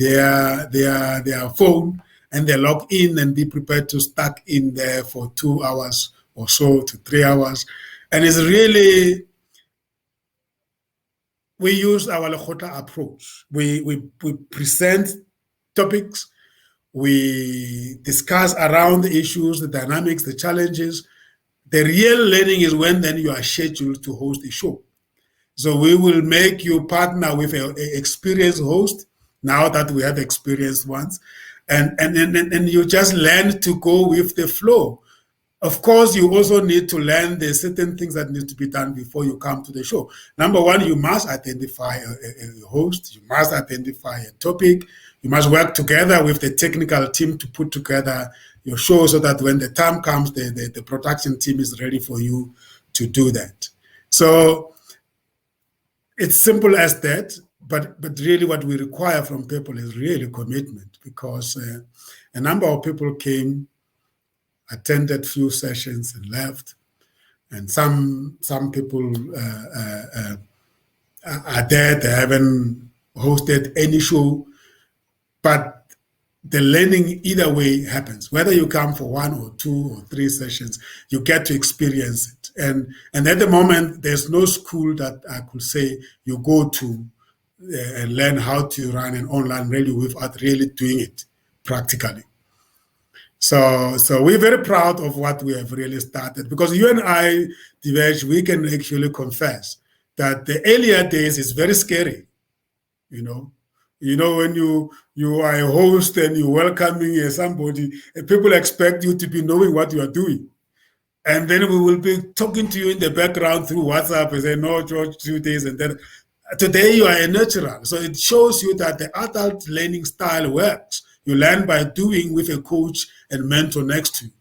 phone, and they log in and be prepared to stuck in there for 2 hours or so to 3 hours. And it's really, we use our Lekgotla approach. We present topics, we discuss around the issues, the dynamics, the challenges. The real learning is when then you are scheduled to host a show. So we will make you partner with an experienced host, now that we have experienced ones, and you just learn to go with the flow. Of course, you also need to learn the certain things that need to be done before you come to the show. Number one, you must identify a host. You must identify a topic. You must work together with the technical team to put together your show, so that when the time comes, the production team is ready for you to do that. So it's simple as that, but really what we require from people is really commitment, because a number of people came, attended few sessions and left, and some people are there, they haven't hosted any show, but the learning either way happens. Whether you come for 1 or 2 or 3 sessions, you get to experience it. And at the moment, there's no school that I could say you go to and learn how to run an online radio without really doing it practically. So we're very proud of what we have really started, because you and I, Devesh, we can actually confess that the earlier days is very scary. You know, when you are a host and you're welcoming somebody, and people expect you to be knowing what you are doing. And then we will be talking to you in the background through WhatsApp and say, no, George, 2 days. And then today you are a natural. So it shows you that the adult learning style works. You learn by doing with a coach and mentor next to you.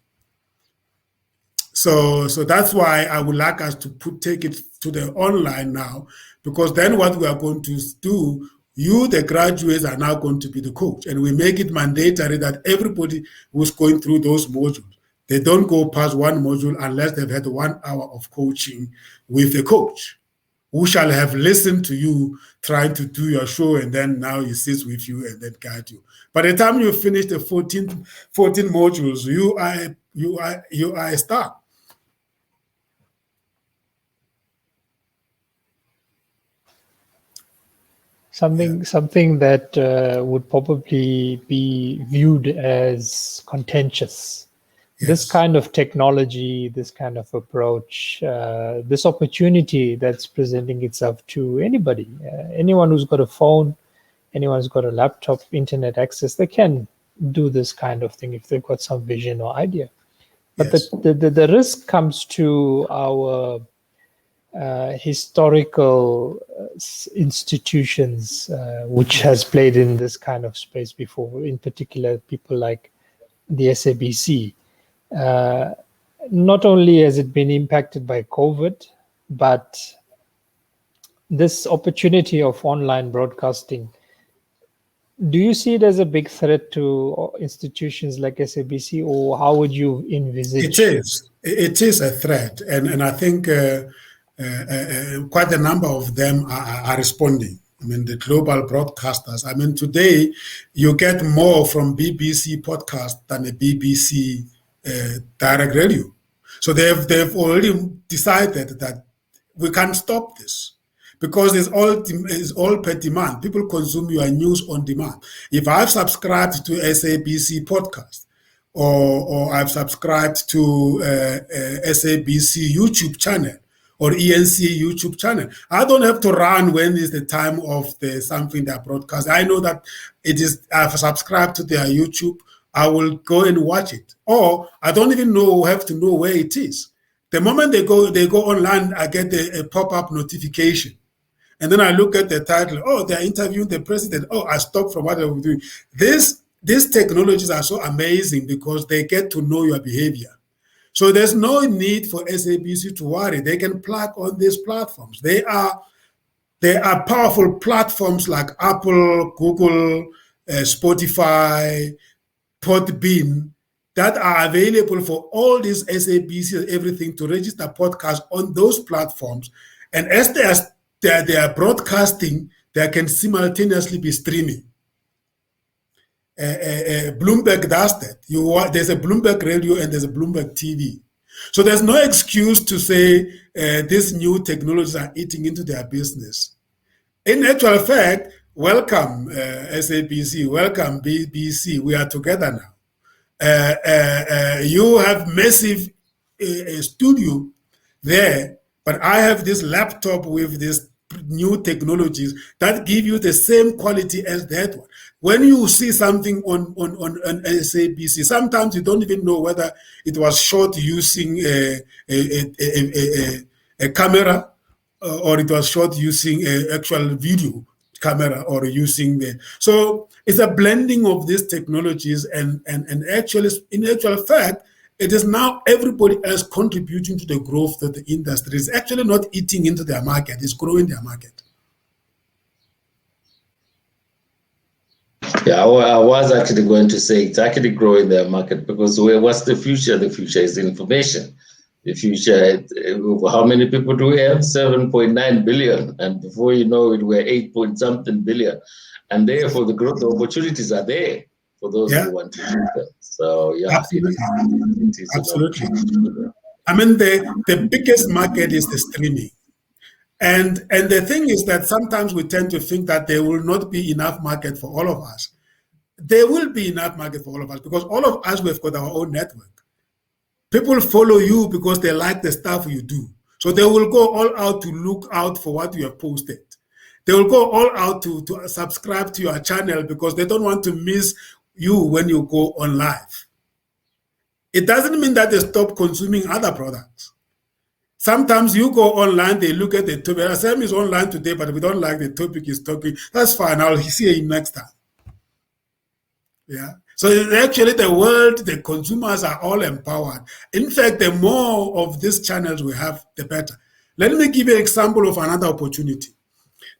So that's why I would like us to take it to the online now, because then what we are going to do, you, the graduates, are now going to be the coach. And we make it mandatory that everybody who's going through those modules, they don't go past one module unless they've had 1 hour of coaching with a coach who shall have listened to you trying to do your show, and then now he sits with you and then guide you. By the time you finish the 14 modules, you are a star. Something that would probably be viewed as contentious. Yes. This kind of technology, this kind of approach, this opportunity that's presenting itself to anybody, anyone who's got a phone, anyone who's got a laptop, internet access, they can do this kind of thing if they've got some vision or idea. But yes, the risk comes to our historical institutions, which has played in this kind of space before, in particular people like the SABC. Not only has it been impacted by COVID, but this opportunity of online broadcasting, do you see it as a big threat to institutions like SABC, or how would you envisage? It is a threat, and I think quite a number of them are responding. I mean, the global broadcasters. I mean, today you get more from BBC podcast than a BBC direct radio. So they've already decided that we can't stop this because it's all per demand. People consume your news on demand. If I've subscribed to SABC podcast, or I've subscribed to SABC YouTube channel or ENC YouTube channel, I don't have to run when is the time of something they broadcast. I know that I've subscribed to their YouTube. I will go and watch it, or I don't even have to know where it is. The moment they go online, I get a pop-up notification. And then I look at the title, oh, they're interviewing the president. Oh, I stop from what I'm doing. These technologies are so amazing because they get to know your behavior. So there's no need for SABC to worry. They can plug on these platforms. They are powerful platforms like Apple, Google, Spotify, Podbean, that are available for all these SABC and everything to register podcasts on those platforms. And as they are broadcasting, they can simultaneously be streaming. Bloomberg does that. There's a Bloomberg radio and there's a Bloomberg TV. So there's no excuse to say these new technologies are eating into their business. In actual fact, welcome SABC, welcome BBC. We are together now. You have massive studio there, but I have this laptop with these new technologies that give you the same quality as that one. When you see something on SABC, sometimes you don't even know whether it was shot using a camera or it was shot using an actual video camera or using so it's a blending of these technologies and actually in actual fact it is now everybody else contributing to the growth of the industry. It's actually not eating into their market, it's growing their market. Yeah, I was actually going to say it's actually growing their market because what's the future? The future is information. The future, how many people do we have? 7.9 billion. And before you know it, we're 8-point-something billion. And therefore, the growth opportunities are there for those who want to do them. So, yeah. Absolutely. Absolutely. I mean, the biggest market is the streaming. And the thing is that sometimes we tend to think that there will not be enough market for all of us. There will be enough market for all of us because all of us, we've got our own network. People follow you because they like the stuff you do. So they will go all out to look out for what you have posted. They will go all out to subscribe to your channel because they don't want to miss you when you go on live. It doesn't mean that they stop consuming other products. Sometimes you go online, they look at the topic. Sam is online today, but we don't like the topic he's talking. That's fine. I'll see him next time. Yeah. So actually the world, the consumers are all empowered. In fact, the more of these channels we have, the better. Let me give you an example of another opportunity.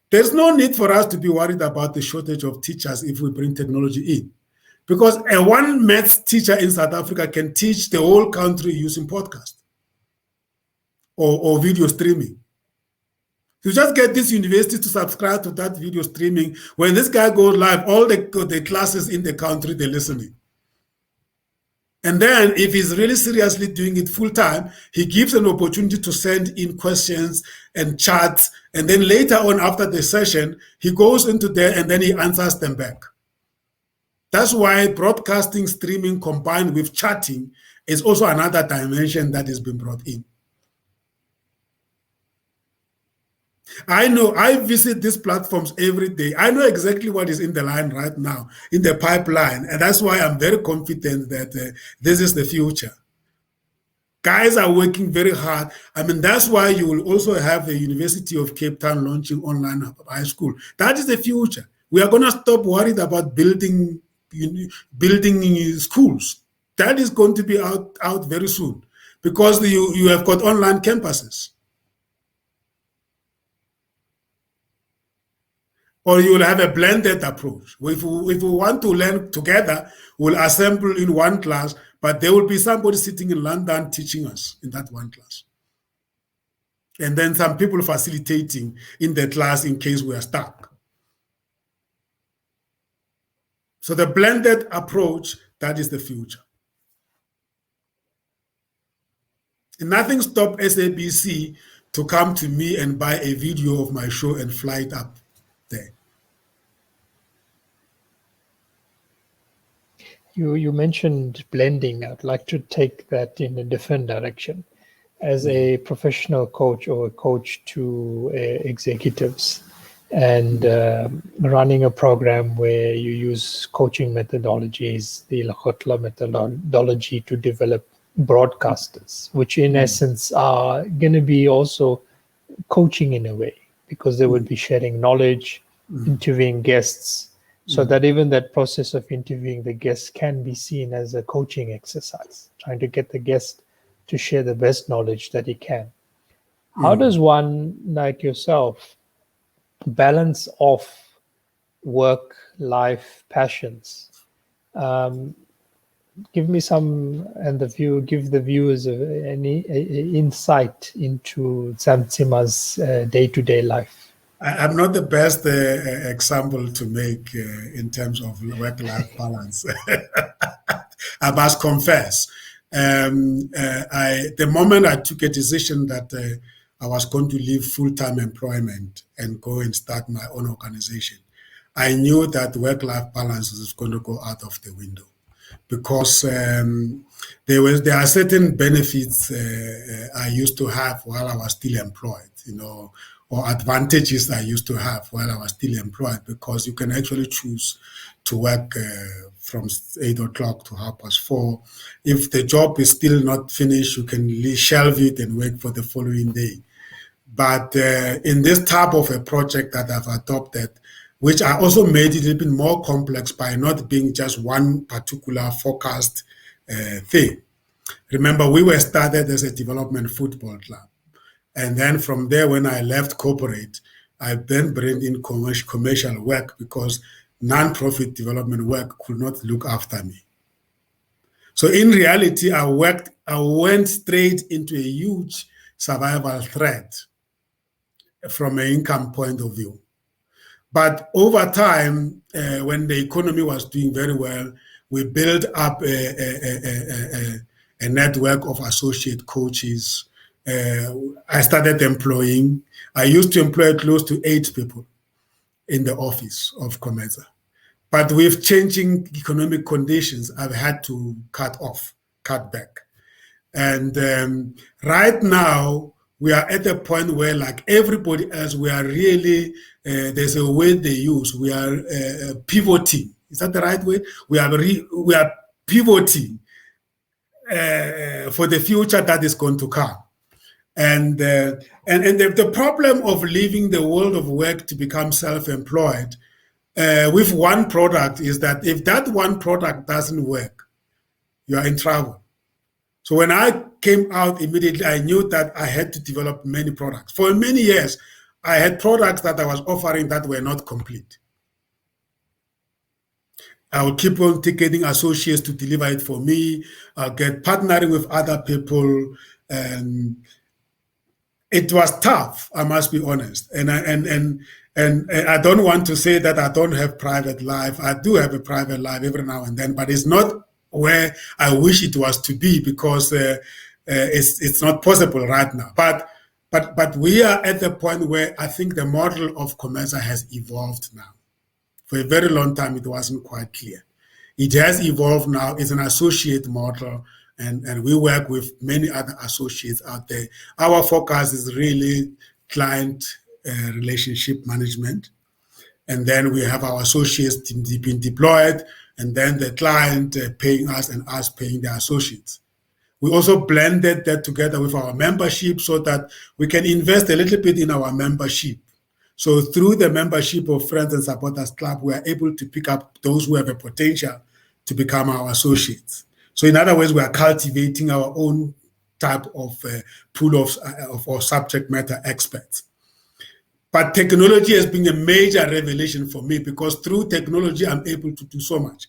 There's no need for us to be worried about the shortage of teachers if we bring technology in. Because a one maths teacher in South Africa can teach the whole country using podcast or video streaming. You just get this university to subscribe to that video streaming. When this guy goes live, all the classes in the country, they're listening. And then if he's really seriously doing it full time, he gives an opportunity to send in questions and chats. And then later on after the session, he goes into there and then he answers them back. That's why broadcasting, streaming combined with chatting is also another dimension that has been brought in. I know I visit these platforms every day. I know exactly what is in the line right now, in the pipeline. And that's why I'm very confident that this is the future. Guys are working very hard. I mean, that's why you will also have the University of Cape Town launching online high school. That is the future. We are going to stop worried about building schools. That is going to be out very soon because you have got online campuses. Or you will have a blended approach. If we want to learn together, we'll assemble in one class, but there will be somebody sitting in London teaching us in that one class. and then some people facilitating in the class in case we are stuck. So the blended approach, that is the future. And nothing stopped SABC to come to me and buy a video of my show and fly it up there. You mentioned blending. I'd like to take that in a different direction. As a professional coach or a coach to executives, and running a program where you use coaching methodologies, the Lakotla methodology to develop broadcasters, which in essence are going to be also coaching in a way, because they would be sharing knowledge, interviewing guests, so that even that process of interviewing the guests can be seen as a coaching exercise, trying to get the guest to share the best knowledge that he can. How does one like yourself balance off work, life, passions? Give me some, and give the viewers any insight into Sam Tsima's day-to-day life. I'm not the best example to make in terms of work-life balance. I must confess. The moment I took a decision that I was going to leave full-time employment and go and start my own organization, I knew that work-life balance was going to go out of the window, because there are certain benefits I used to have while I was still employed, or advantages I used to have while I was still employed, because you can actually choose to work from 8 o'clock to 4:30. If the job is still not finished, you can shelve it and wait for the following day. But in this type of a project that I've adopted, which I also made it a bit more complex by not being just one particular focused thing. Remember, we were started as a development football club. And then from there, when I left corporate, I then brought in commercial work, because non-profit development work could not look after me. So in reality, I went straight into a huge survival threat from an income point of view. But over time, when the economy was doing very well, we built up a network of associate coaches. I started employing. I used to employ close to 8 people in the office of COMETSA. But with changing economic conditions, I've had to cut back. And right now, we are at a point where, like everybody else, we are really, there's a word they use, we are pivoting. Is that the right word? We are pivoting for the future that is going to come. And the problem of leaving the world of work to become self-employed with one product is that if that one product doesn't work, you are in trouble. So when I came out immediately, I knew that I had to develop many products. For many years, I had products that I was offering that were not complete. I will keep on getting associates to deliver it for me. I'll get partnering with other people. And it was tough, I must be honest. And I don't want to say that I don't have private life. I do have a private life every now and then, but it's not where I wish it was to be, because it's not possible right now. But we are at the point where I think the model of COMETSA has evolved now. For a very long time, it wasn't quite clear. It has evolved now. It's an associate model, and we work with many other associates out there. Our focus is really client relationship management. And then we have our associates being deployed, and then the client paying us and us paying the associates. We also blended that together with our membership so that we can invest a little bit in our membership. So through the membership of Friends and Supporters Club, we are able to pick up those who have a potential to become our associates. So in other words, we are cultivating our own type of pool of subject matter experts. But technology has been a major revelation for me, because through technology, I'm able to do so much.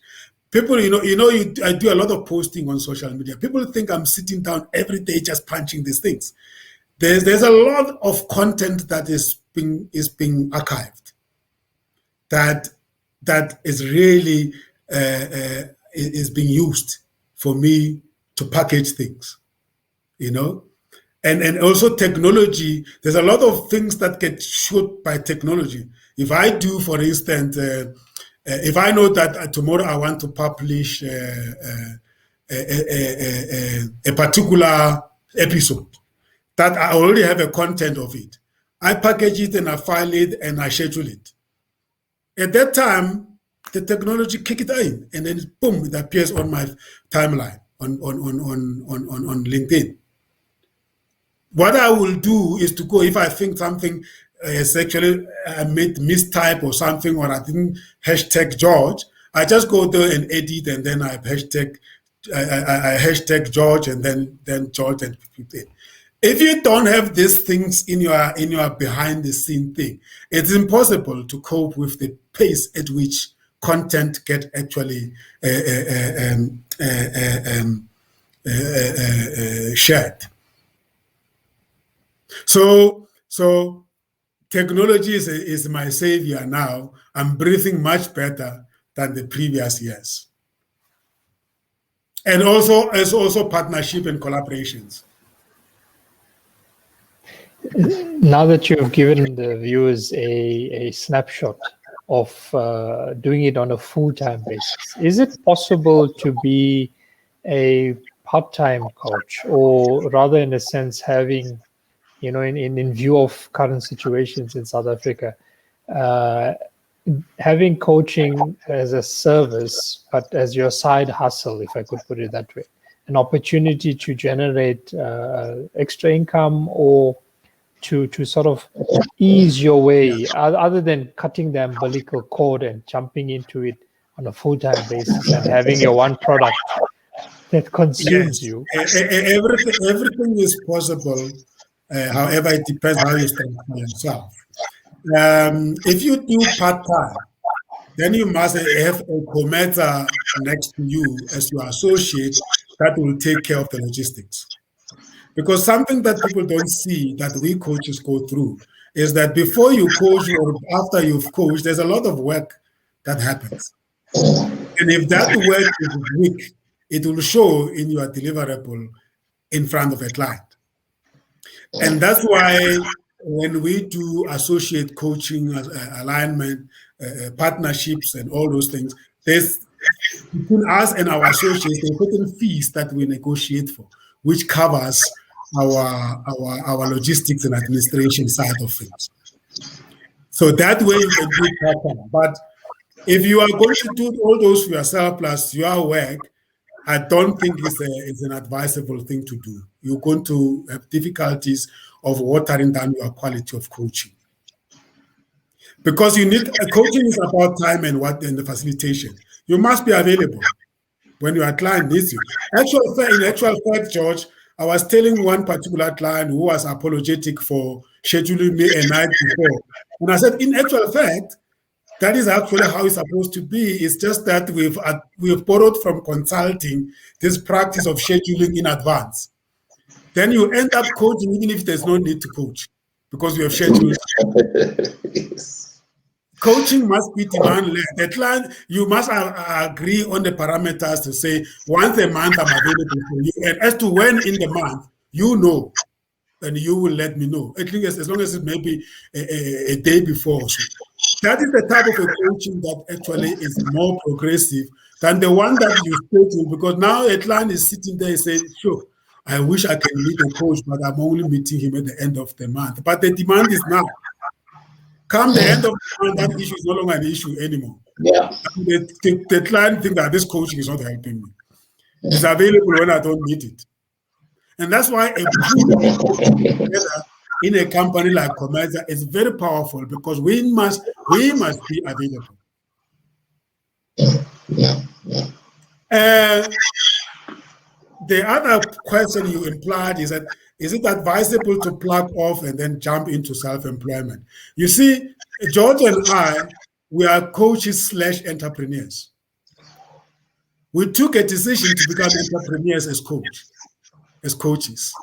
People, I do a lot of posting on social media. People think I'm sitting down every day just punching these things. there's a lot of content that is being archived that is really is being used for me to package things, and also technology. There's a lot of things that get shot by technology. If I do, for instance, if I know that tomorrow I want to publish a particular episode, that I already have a content of it, I package it and I file it and I schedule it. At that time, the technology kick it in, and then boom, it appears on my timeline on LinkedIn. What I will do is to go, if I think something is actually I made mistype or something, or I didn't hashtag George, I just go there and edit, and then I hashtag George, and then George, and put it. If you don't have these things in your behind the scene thing, it's impossible to cope with the pace at which content get actually shared. So technology is my savior now. I'm breathing much better than the previous years. And also partnership and collaborations. Now that you've given the viewers a snapshot of doing it on a full-time basis, is it possible to be a part-time coach, or rather, in a sense, having, in view of current situations in South Africa, having coaching as a service, but as your side hustle, if I could put it that way, an opportunity to generate extra income, or to sort of ease your way, other than cutting the umbilical cord and jumping into it on a full-time basis and having your one product that consumes you? Everything is possible. However, it depends how you structure yourself. If you do part-time, then you must have a COMETSA next to you as your associate that will take care of the logistics. Because something that people don't see, that we coaches go through, is that before you coach or after you've coached, there's a lot of work that happens. And if that work is weak, it will show in your deliverable in front of a client. And that's why when we do associate coaching, alignment, partnerships, and all those things, there's between us and our associates, there are certain fees that we negotiate for, which covers our logistics and administration side of things. So that way you can do part-time. But if you are going to do all those for yourself plus your work, I don't think it's an advisable thing to do. You're going to have difficulties of watering down your quality of coaching. Because coaching is about time and the facilitation. You must be available when your client needs you. In actual fact, George, I was telling one particular client who was apologetic for scheduling me a night before. And I said, in actual fact, that is actually how it's supposed to be. It's just that we've borrowed from consulting this practice of scheduling in advance. Then you end up coaching even if there's no need to coach because you have scheduled. Yes. Coaching must be demand-led. The client, you must agree on the parameters to say, once a month I'm available for you. And as to when in the month, and you will let me know. At least as long as it may be a day before or so. That is the type of a coaching that actually is more progressive than the one that you schedule, because now a client is sitting there and saying, sure, I wish I can meet a coach, but I'm only meeting him at the end of the month. But the demand is now. Come the end of the month, that issue is no longer an issue anymore. Yeah. The client thinks that this coaching is not helping me. It's available when I don't need it. And that's why a group together in a company like COMETSA is very powerful, because we must be available. The other question you implied is that, is it advisable to plug off and then jump into self-employment? You see, George and I, we are coaches / entrepreneurs. We took a decision to become entrepreneurs as coaches.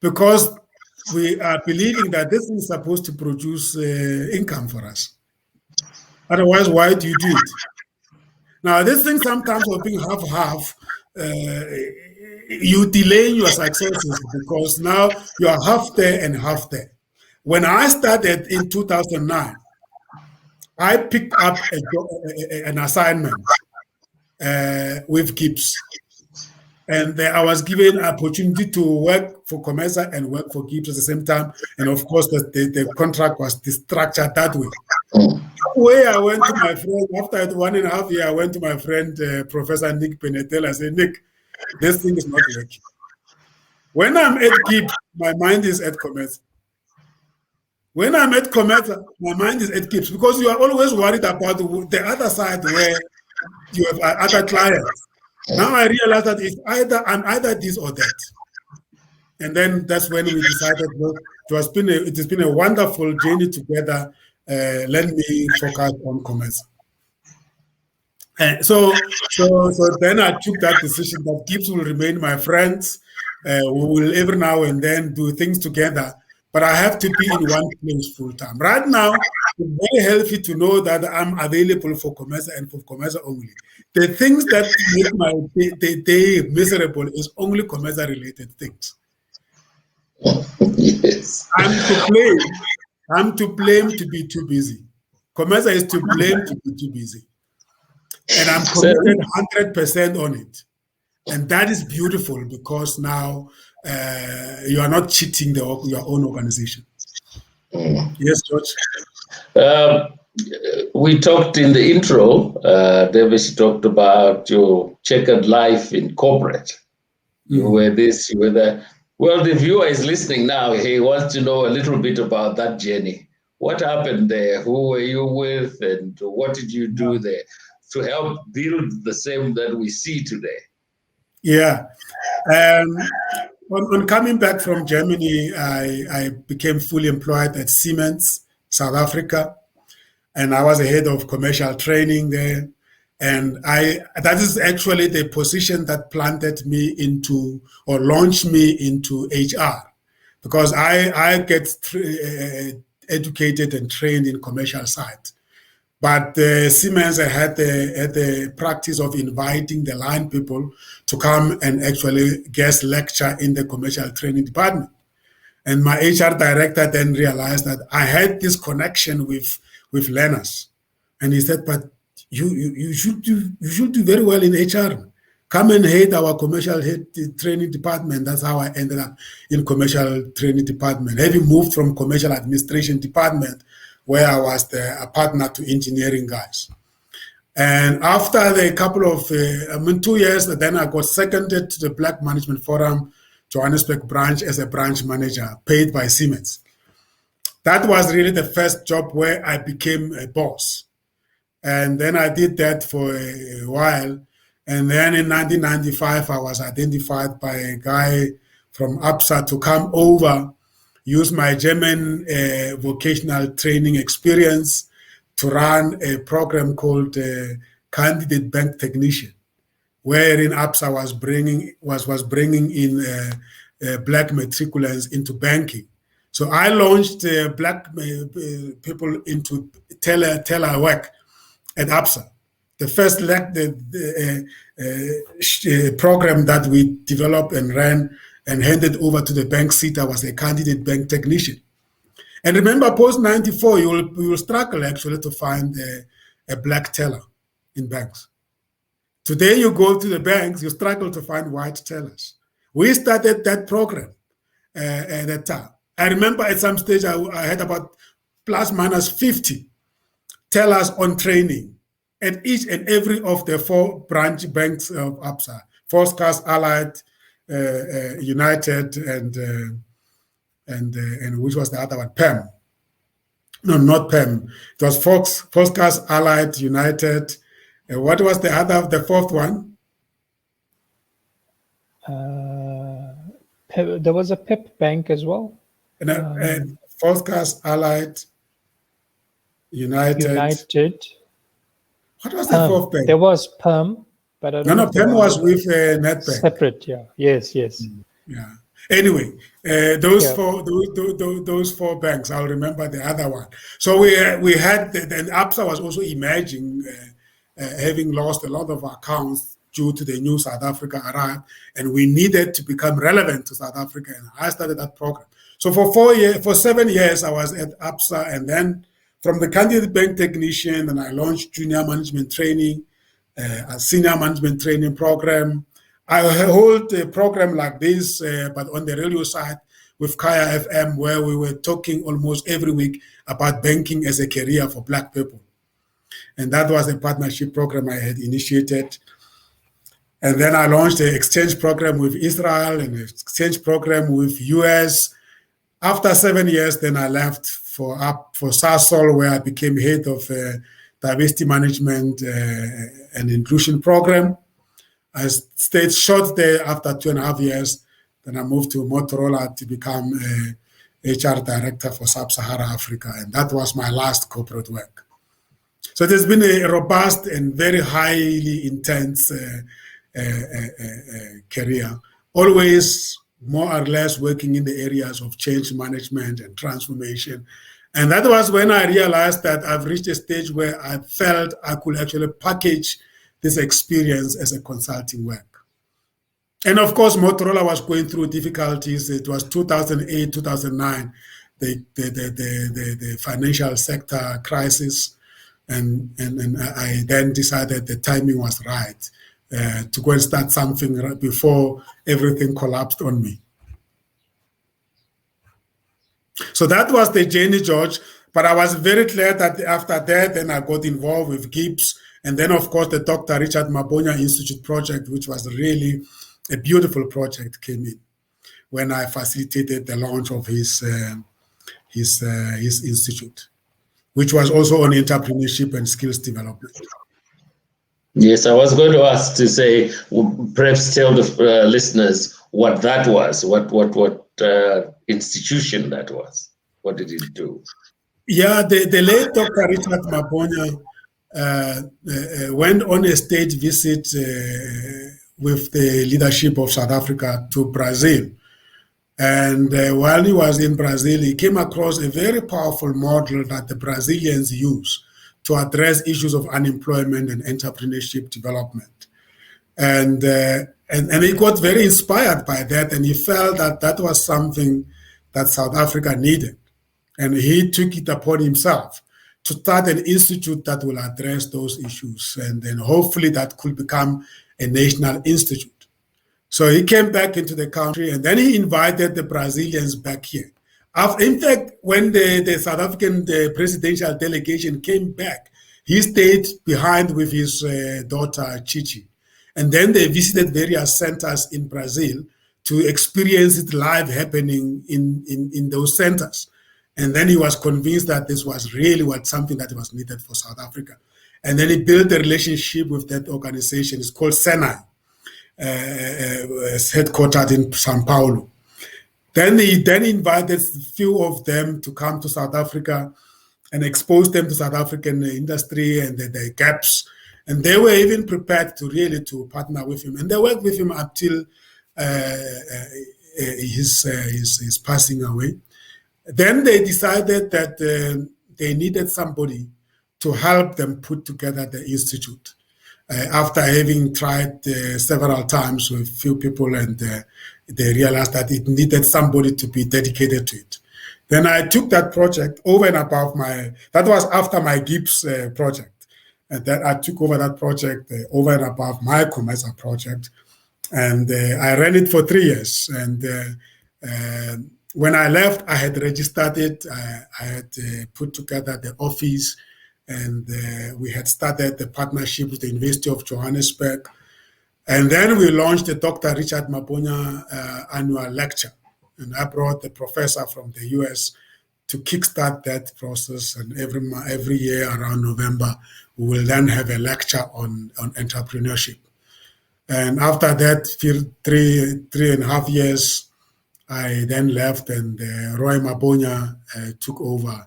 because we are believing that this is supposed to produce income for us. Otherwise, why do you do it? Now, this thing sometimes of being half-half, you delay your successes because now you are half there and half there. When I started in 2009, I picked up an assignment with Gibbs. And I was given an opportunity to work for COMETSA and work for Gibbs at the same time. And of course, the contract was structured that way. Where I went to my friend, after 1.5 years, I went to my friend, Professor Nick Penetel. I said, Nick, this thing is not working. When I'm at Gibbs, my mind is at COMETSA. When I'm at COMETSA, my mind is at Gibbs, because you are always worried about the other side where you have other clients. Now I realize that I'm either this or that. And then that's when we decided, well, it has been a wonderful journey together. Let me focus on COMETSA. So then I took that decision that Gibbs will remain my friends. We will every now and then do things together, but I have to be in one place full time. Right now, it's very healthy to know that I'm available for COMETSA and for COMETSA only. The things that make my day miserable is only COMETSA related things. Yes. I'm to blame to be too busy. COMETSA is to blame to be too busy. And I'm committed 100% on it. And that is beautiful, because now you are not cheating your own organization. Yes, George? We talked in the intro, Devesh talked about your checkered life in corporate. You were this, you were that. Well, the viewer is listening now. He wants to know a little bit about that journey. What happened there? Who were you with? And what did you do there to help build the same that we see today? Yeah. On coming back from Germany, I became fully employed at Siemens, South Africa. And I was the head of commercial training there. And that is actually the position that planted me into, or launched me into HR, because I get educated and trained in commercial side. But Siemens had the practice of inviting the line people to come and actually guest lecture in the commercial training department. And my HR director then realized that I had this connection with learners. And he said, but you should do very well in HR. Come and head our commercial training department. That's how I ended up in commercial training department, having moved from commercial administration department, where I was a partner to engineering guys. And after a couple of 2 years, then I got seconded to the Black Management Forum Johannesburg branch as a branch manager, paid by Siemens. That was really the first job where I became a boss. And then I did that for a while. And then in 1995, I was identified by a guy from APSA to come over, use my German vocational training experience to run a program called Candidate Bank Technician, wherein APSA was bringing in black matriculants into banking. So I launched black people into teller work at APSA. The first program that we developed and ran and handed over to the bank SETA was a candidate bank technician. And remember, post-94, you will struggle actually to find a black teller in banks. Today, you go to the banks, you struggle to find white tellers. We started that program at that time. I remember at some stage I had about plus minus 50 tellers on training at each and every of the 4 branch banks of APSA, Forecast, Allied, United, and which was the other one? PEM. No, not PEM. It was Forecast, Allied, United. What was the fourth one? There was a PEP bank as well. Forecast, Allied, United. What was the fourth bank? There was PEM, but I don't know. PEM was with NetBank. Separate, yeah. Yes. Yeah. Anyway, those four banks, I'll remember the other one. So we had, then ABSA was also emerging, having lost a lot of accounts due to the new South Africa arrived, and we needed to become relevant to South Africa, and I started that program. So for 7 years, I was at ABSA, and then from the candidate bank technician, and I launched junior management training, a senior management training program. I hold a program like this, but on the radio side with Kaya FM, where we were talking almost every week about banking as a career for Black people. And that was a partnership program I had initiated. And then I launched an exchange program with Israel and an exchange program with US. After 7 years, then I left for SASOL, where I became head of diversity management and inclusion program. I stayed short there after 2.5 years. Then I moved to Motorola to become a HR director for Sub-Sahara Africa. And that was my last corporate work. So it has been a robust and very highly intense career, always more or less working in the areas of change management and transformation. And that was when I realized that I've reached a stage where I felt I could actually package this experience as a consulting work. And of course, Motorola was going through difficulties. It was 2008, 2009, the financial sector crisis. And I then decided the timing was right to go and start something before everything collapsed on me. So that was the journey, George. But I was very clear that after that, then I got involved with GIBS. And then, of course, the Dr. Richard Mabonya Institute project, which was really a beautiful project, came in when I facilitated the launch of his institute, which was also on entrepreneurship and skills development. Yes, I was going to ask to say, perhaps tell the listeners what that was, what institution that was. What did it do? Yeah, the late Dr. Richard Mabonya went on a state visit with the leadership of South Africa to Brazil. And while he was in Brazil, he came across a very powerful model that the Brazilians use to address issues of unemployment and entrepreneurship development. And he got very inspired by that, and he felt that that was something that South Africa needed. And he took it upon himself to start an institute that will address those issues, and then hopefully that could become a national institute. So he came back into the country, and then he invited the Brazilians back here. In fact, when the South African presidential delegation came back, he stayed behind with his daughter, Chichi. And then they visited various centers in Brazil to experience it live happening in those centers. And then he was convinced that this was really something that was needed for South Africa. And then he built a relationship with that organization. It's called SENAI. Headquartered in Sao Paulo. Then he invited a few of them to come to South Africa and expose them to South African industry and the gaps. And they were even prepared to partner with him. And they worked with him until his passing away. Then they decided that they needed somebody to help them put together the institute. After having tried several times with few people, and they realized that it needed somebody to be dedicated to it. Then I took that project over and above that was after my GIBS project. And then I took over that project over and above my COMETSA project. And I ran it for 3 years. And when I left, I had registered it. I had put together the office, and we had started the partnership with the University of Johannesburg. And then we launched the Dr. Richard Mabonya annual lecture. And I brought the professor from the US to kickstart that process. And every year around November, we will then have a lecture on entrepreneurship. And after that, 3.5 years, I then left, and Roy Mabonya took over.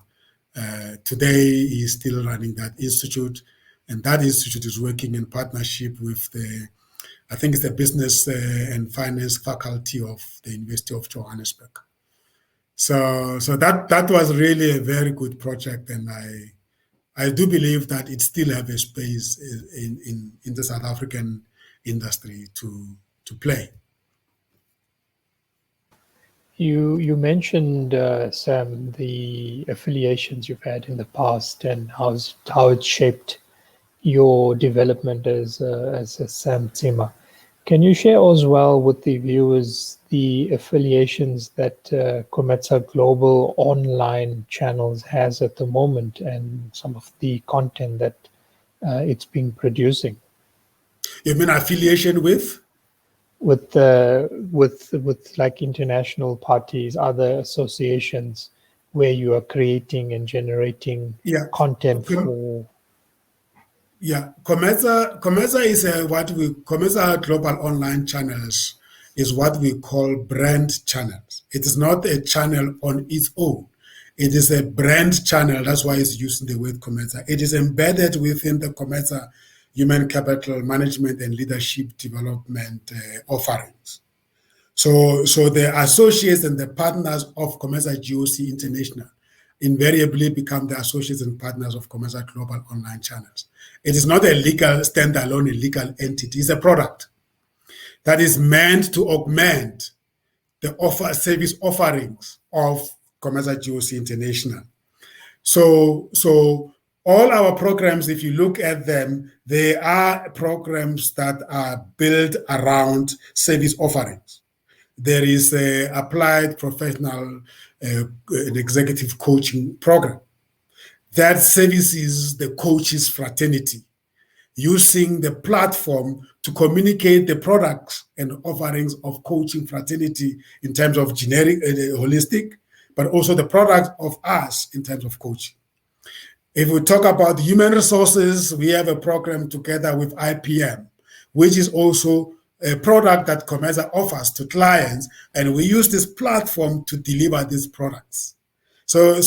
Today, he's still running that institute, and that institute is working in partnership with the I think it's the Business and Finance faculty of the University of Johannesburg. So that was really a very good project, and I do believe that it still have a space in the South African industry to play. You mentioned, Sam, the affiliations you've had in the past and how it shaped your development as a Sam Tsima. Can you share as well with the viewers the affiliations that COMETSA Global Online Channels has at the moment and some of the content that it's been producing? You mean affiliation with? With like international parties, other associations where you are creating and generating content for. Yeah, COMETSA is COMETSA Global Online Channels is what we call brand channels. It is not a channel on its own. It is a brand channel. That's why it's using the word COMETSA. It is embedded within the COMETSA Human Capital Management and Leadership Development offerings. So the associates and the partners of COMETSA GOC International invariably become the associates and partners of COMETSA Global Online Channels. It is not a legal standalone, a legal entity. It's a product that is meant to augment the service offerings of COMETSA GOC International. So all our programs, if you look at them, they are programs that are built around service offerings. There is a applied professional and executive coaching program that services the coaches fraternity, using the platform to communicate the products and offerings of coaching fraternity in terms of generic, holistic, but also the products of us in terms of coaching. If we talk about human resources, we have a program together with IPM, which is also a product that COMETSA offers to clients, and we use this platform to deliver these products. So and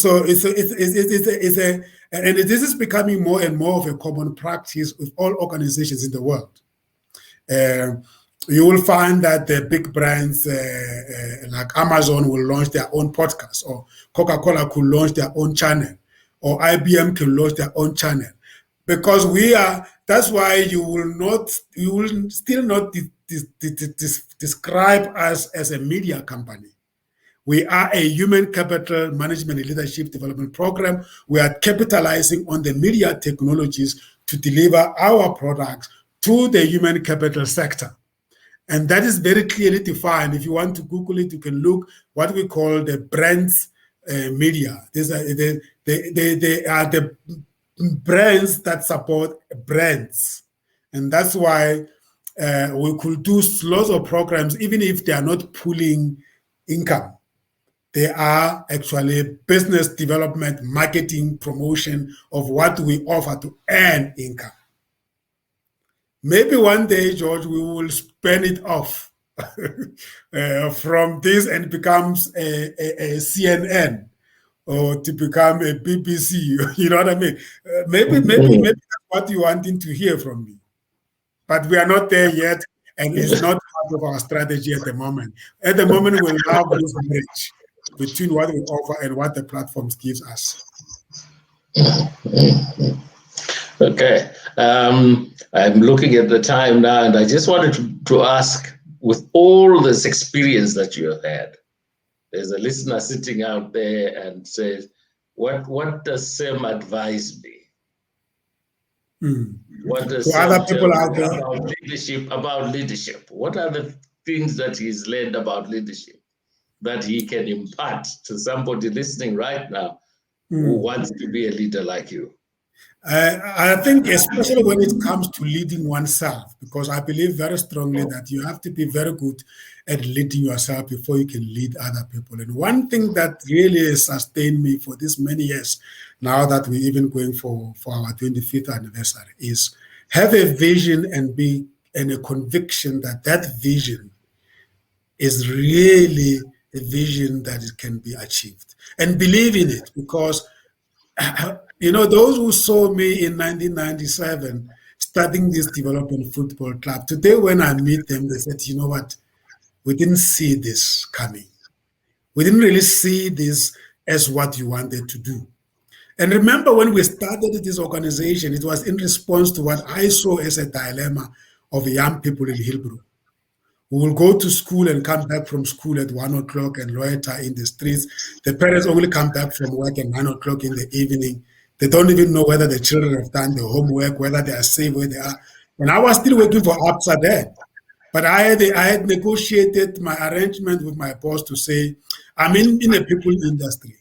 this is becoming more and more of a common practice with all organizations in the world. You will find that the big brands like Amazon will launch their own podcast, or Coca-Cola could launch their own channel, or IBM can launch their own channel, because that's why you will still not describe us as a media company. We are a human capital management and leadership development program. We are capitalizing on the media technologies to deliver our products to the human capital sector. And that is very clearly defined. If you want to Google it, you can look what we call the brands media. They are the brands that support brands. And that's why we could do lots of programs, even if they are not pulling income. They are actually business development, marketing, promotion of what we offer to earn income. Maybe one day, George, we will spin it off from this and becomes a CNN, or to become a BBC. You know what I mean? Maybe that's what you're wanting to hear from me. But we are not there yet, and it's not part of our strategy at the moment. At the moment, we have this bridge between what we offer and what the platforms gives us. Okay. I'm looking at the time now, and I just wanted to ask, with all this experience that you have had, there's a listener sitting out there and says, what does Sam advise me? What does Sam other people out there about leadership? What are the things that he's learned about leadership that he can impart to somebody listening right now who wants to be a leader like you? I think, especially when it comes to leading oneself, because I believe very strongly that you have to be very good at leading yourself before you can lead other people. And one thing that really sustained me for this many years, now that we're even going for our 25th anniversary, is have a vision and a conviction that vision is really a vision that it can be achieved. And believe in it, because those who saw me in 1997 starting this development football club. Today, when I meet them, they said, you know what, we didn't see this coming. We didn't really see this as what you wanted to do. And remember, when we started this organization, it was in response to what I saw as a dilemma of young people in Hillbrook. We will go to school and come back from school at 1 o'clock and loiter in the streets. The parents only come back from work at 9 o'clock in the evening. They don't even know whether the children have done the homework, whether they are safe where they are. And I was still working for APSA then. But I had negotiated my arrangement with my boss to say, I'm in a people industry.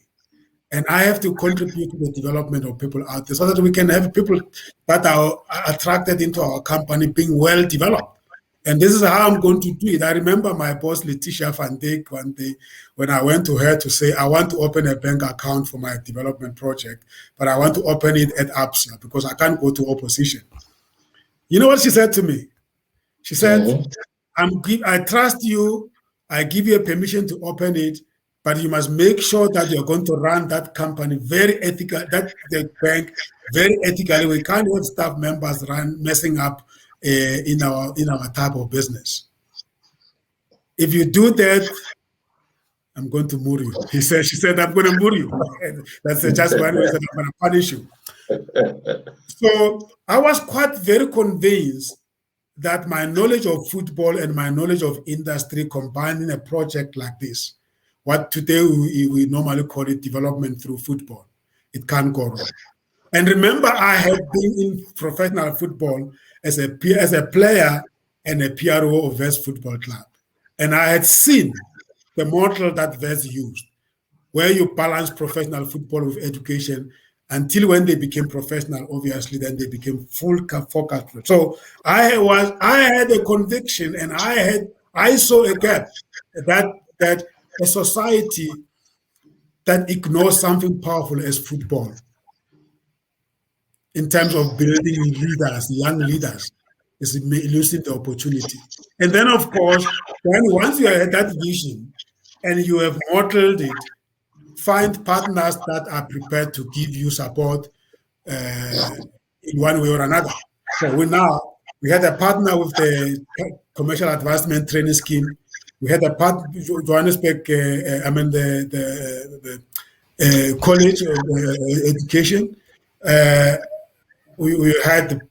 And I have to contribute to the development of people out there so that we can have people that are attracted into our company being well developed. And this is how I'm going to do it. I remember my boss, Letitia van Dijk, one day when I went to her to say, I want to open a bank account for my development project, but I want to open it at APSA because I can't go to opposition. You know what she said to me? She said, I trust you. I give you a permission to open it, but you must make sure that you're going to run that company very ethical, the bank very ethically. We can't have staff members messing up in our type of business. If you do that, I'm going to murder you. She said, I'm going to murder you. That's just one way that I'm going to punish you. So I was quite very convinced that my knowledge of football and my knowledge of industry combined in a project like this, what today we normally call it development through football, it can't go wrong. And remember, I had been in professional football as a player and a PRO of West Football Club. And I had seen the model that West used, where you balance professional football with education until when they became professional, obviously, then they became full focused. So I had a conviction, and I saw a gap that a society that ignores something powerful as football in terms of building leaders, young leaders, is losing the opportunity. And then, of course, once you have that vision and you have modeled it, find partners that are prepared to give you support in one way or another. So we had a partner with the Commercial Advancement Training Scheme. We had a partner, Johannesburg, the College of Education. We had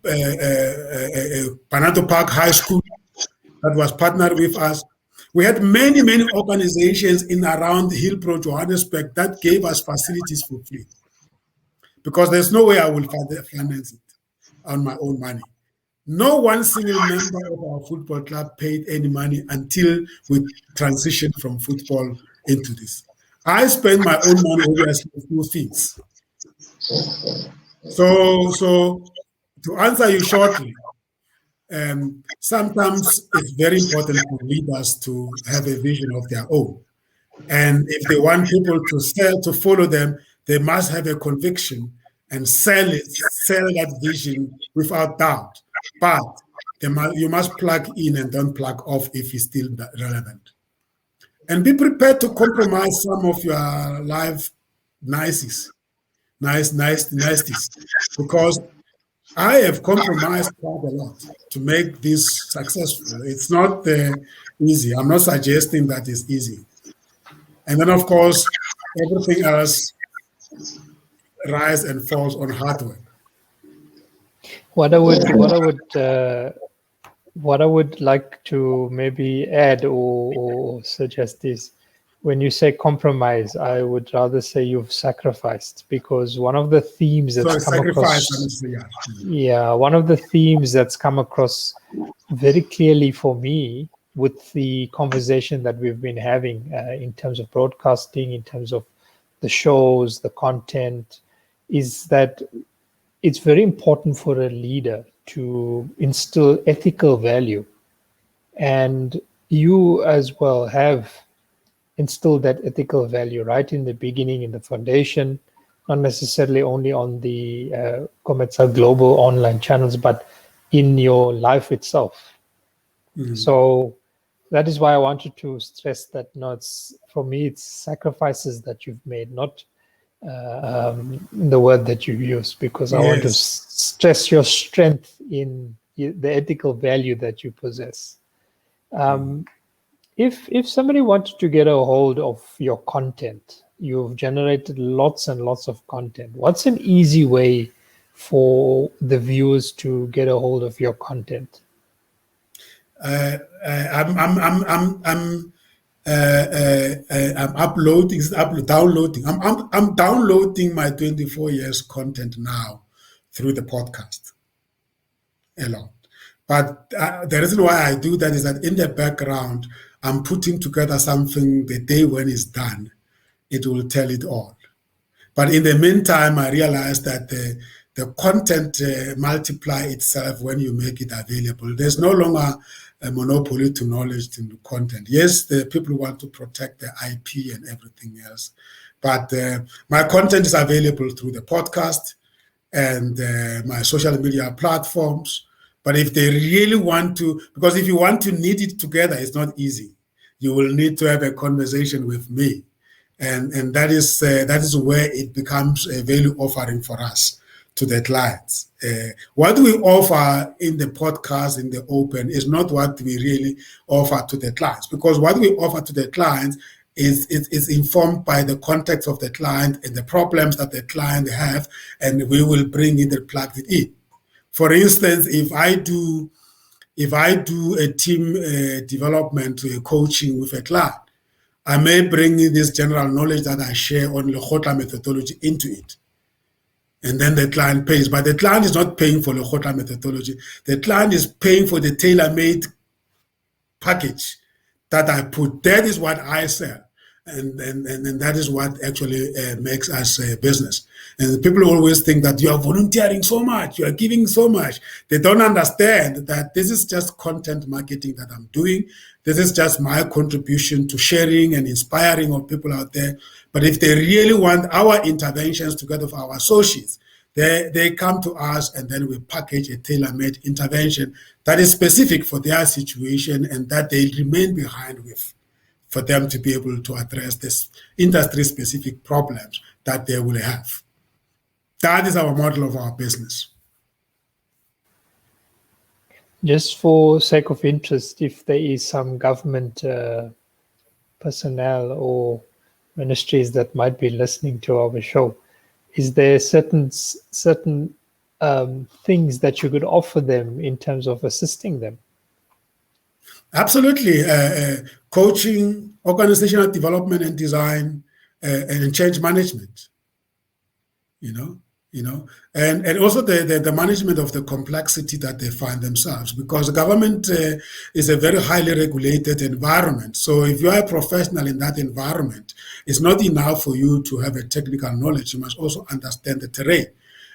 Panato Park High School that was partnered with us. We had many, many organizations in around Hillbrook, Johannesburg that gave us facilities for free. Because there's no way I will finance it on my own money. No one single member of our football club paid any money until we transitioned from football into this. I spent my own money obviously on few things. So to answer you shortly, sometimes it's very important for leaders to have a vision of their own. And if they want people to follow them, they must have a conviction and sell that vision without doubt. But you must plug in and don't plug off if it's still relevant. And be prepared to compromise some of your life niceties, because I have compromised quite a lot to make this successful. It's not easy. I'm not suggesting that it's easy. And then, of course, everything else rise and falls on hard work. What I would like to maybe add or suggest is, when you say compromise, I would rather say you've sacrificed, because one of the themes that's come across, one of the themes that's come across very clearly for me with the conversation that we've been having in terms of broadcasting, in terms of the shows, the content, is that it's very important for a leader to instill ethical value. And you as well have instilled that ethical value right in the beginning, in the foundation, not necessarily only on the COMETSA Global Online Channels, but in your life itself. Mm-hmm. So that is why I wanted to stress that, for me, it's sacrifices that you've made, not the word that you use, because I want to Yes. stress your strength in the ethical value that you possess. If somebody wanted to get a hold of your content, you've generated lots and lots of content. What's an easy way for the viewers to get a hold of your content? I'm downloading. I'm downloading my 24 years content now through the podcast a lot. But the reason why I do that is that in the background, I'm putting together something. The day when it's done, it will tell it all. But in the meantime, I realized that the content multiply itself when you make it available. There's no longer a monopoly to knowledge in the content. Yes, the people want to protect the IP and everything else, but my content is available through the podcast and my social media platforms. But if they really want to, because if you want to knit it together, it's not easy. You will need to have a conversation with me, and that is where it becomes a value offering for us to the clients. What we offer in the podcast, in the open, is not what we really offer to the clients, because what we offer to the clients is informed by the context of the client and the problems that the client have, and we will bring it and plug it in. For instance, if I do a team development coaching with a client, I may bring in this general knowledge that I share on Lekgotla methodology into it. And then the client pays. But the client is not paying for Lekgotla methodology. The client is paying for the tailor-made package that I put. That is what I sell. And that is what actually makes us a business. And people always think that you are volunteering so much, you are giving so much. They don't understand that this is just content marketing that I'm doing. This is just my contribution to sharing and inspiring of people out there. But if they really want our interventions together with our associates, they come to us, and then we package a tailor-made intervention that is specific for their situation and that they remain behind with, for them to be able to address this industry-specific problems that they will have. That is our model of our business. Just for sake of interest, if there is some government personnel or ministries that might be listening to our show, is there certain things that you could offer them in terms of assisting them? Absolutely. Coaching, organizational development and design, and change management, and also the management of the complexity that they find themselves, because government is a very highly regulated environment. So if you are a professional in that environment, it's not enough for you to have a technical knowledge. You must also understand the terrain.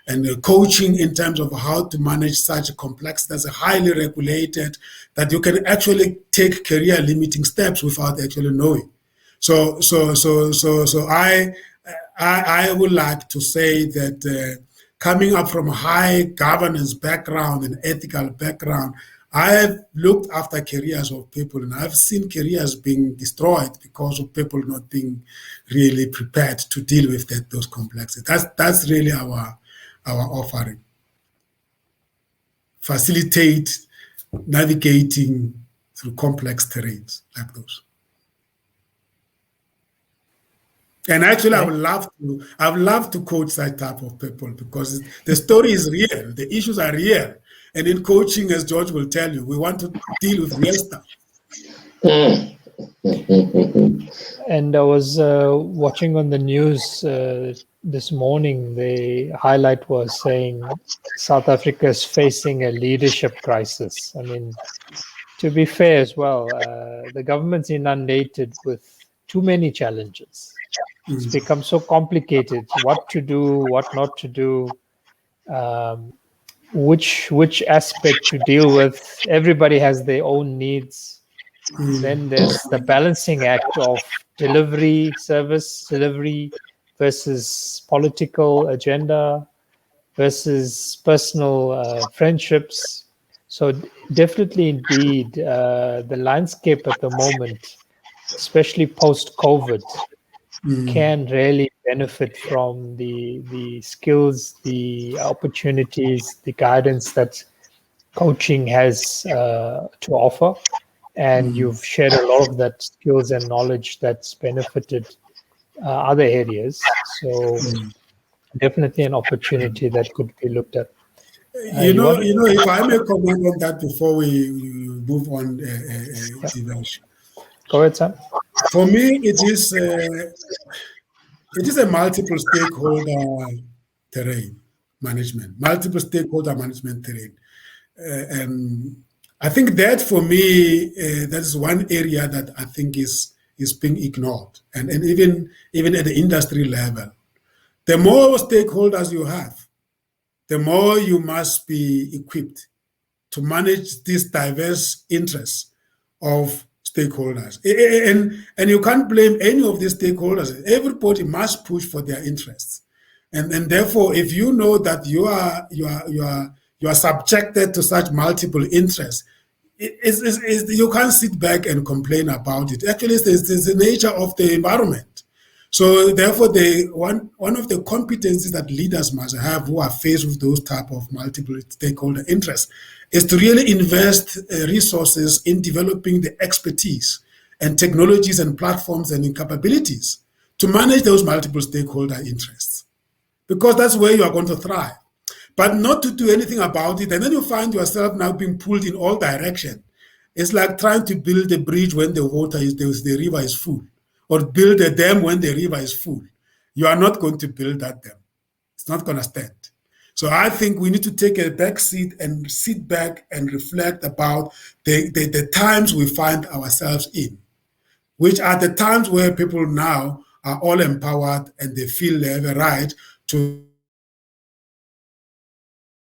And coaching in terms of how to manage such a complex that's highly regulated, that you can actually take career limiting steps without actually knowing. So I would like to say that coming up from a high governance background and ethical background, I have looked after careers of people, and I've seen careers being destroyed because of people not being really prepared to deal with those complexities. That's really our offering. Facilitate navigating through complex terrains like those. And actually, I would love to coach that type of people, because the story is real, the issues are real. And in coaching, as George will tell you, we want to deal with real stuff. And I was watching on the news this morning, the highlight was saying South Africa is facing a leadership crisis. I mean, to be fair as well, the government's inundated with too many challenges. It's become so complicated, what to do, what not to do, which aspect to deal with. Everybody has their own needs. Then there's the balancing act of service delivery versus political agenda versus personal friendships. So definitely indeed, the landscape at the moment, especially post-COVID, can really benefit from the skills, the opportunities, the guidance that coaching has to offer. And you've shared a lot of that skills and knowledge that's benefited other areas. So definitely an opportunity that could be looked at. If I may comment on that before we move on, Devesh. Go ahead, Sam. For me, it is a multiple stakeholder terrain management, multiple stakeholder management terrain. And I think that for me, that is one area that I think is being ignored. And even at the industry level, the more stakeholders you have, the more you must be equipped to manage these diverse interests of stakeholders. And you can't blame any of these stakeholders. Everybody must push for their interests. And therefore, if you know that you are subjected to such multiple interests, you can't sit back and complain about it. Actually, it's the nature of the environment. So therefore, one of the competencies that leaders must have who are faced with those type of multiple stakeholder interests is to really invest resources in developing the expertise and technologies and platforms and capabilities to manage those multiple stakeholder interests, because that's where you are going to thrive. But not to do anything about it, and then you find yourself now being pulled in all directions. It's like trying to build a bridge when the river is full, or build a dam when the river is full. You are not going to build that dam. It's not going to stand. So I think we need to take a back seat and sit back and reflect about the times we find ourselves in, which are the times where people now are all empowered and they feel they have a right to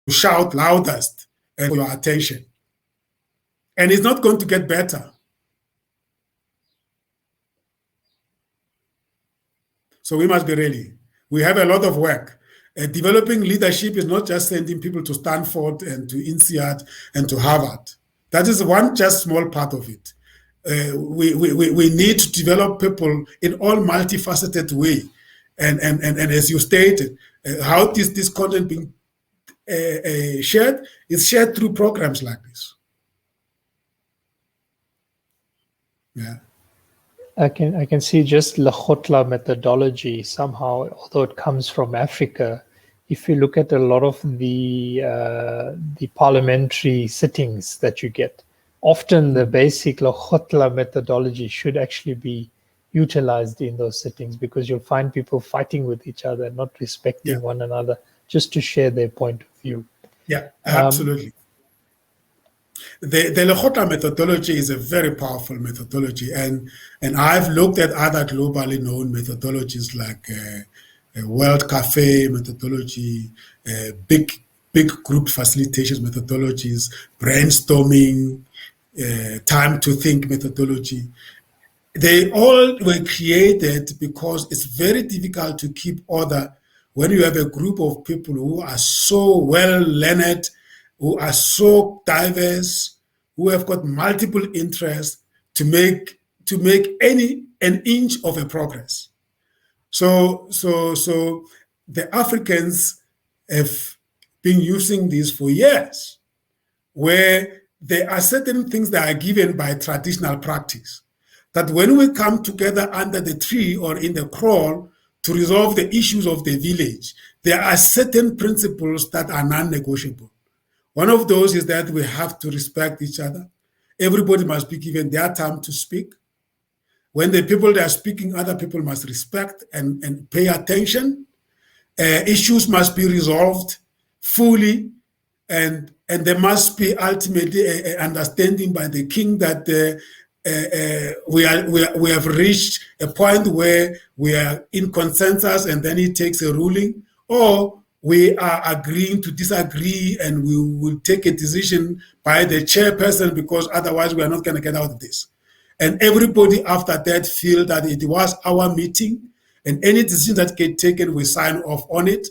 shout loudest and for your attention. And it's not going to get better. So we must be ready. We have a lot of work. Developing leadership is not just sending people to Stanford and to INSEAD and to Harvard. That is one just small part of it. We need to develop people in all multifaceted way. And as you stated, how this content being shared is shared through programs like this. Yeah. I can see just Lekgotla methodology somehow, although it comes from Africa. If you look at a lot of the parliamentary sittings that you get, often the basic Lekgotla methodology should actually be utilized in those sittings, because you'll find people fighting with each other and not respecting one another just to share their point of view. Yeah, absolutely. The Lekgotla methodology is a very powerful methodology, and I've looked at other globally known methodologies like World Cafe methodology, big group facilitation methodologies, brainstorming, time to think methodology. They all were created because it's very difficult to keep order when you have a group of people who are so well learned, who are so diverse, who have got multiple interests to make an inch of a progress. So the Africans have been using this for years, where there are certain things that are given by traditional practice, that when we come together under the tree or in the kraal to resolve the issues of the village, there are certain principles that are non-negotiable. One of those is that we have to respect each other. Everybody must be given their time to speak. When the people that are speaking, other people must respect and pay attention. Issues must be resolved fully, and there must be ultimately a understanding by the king that we have reached a point where we are in consensus, and then he takes a ruling, or we are agreeing to disagree and we will take a decision by the chairperson, because otherwise we are not going to get out of this. And everybody after that feel that it was our meeting, and any decision that gets taken, we sign off on it.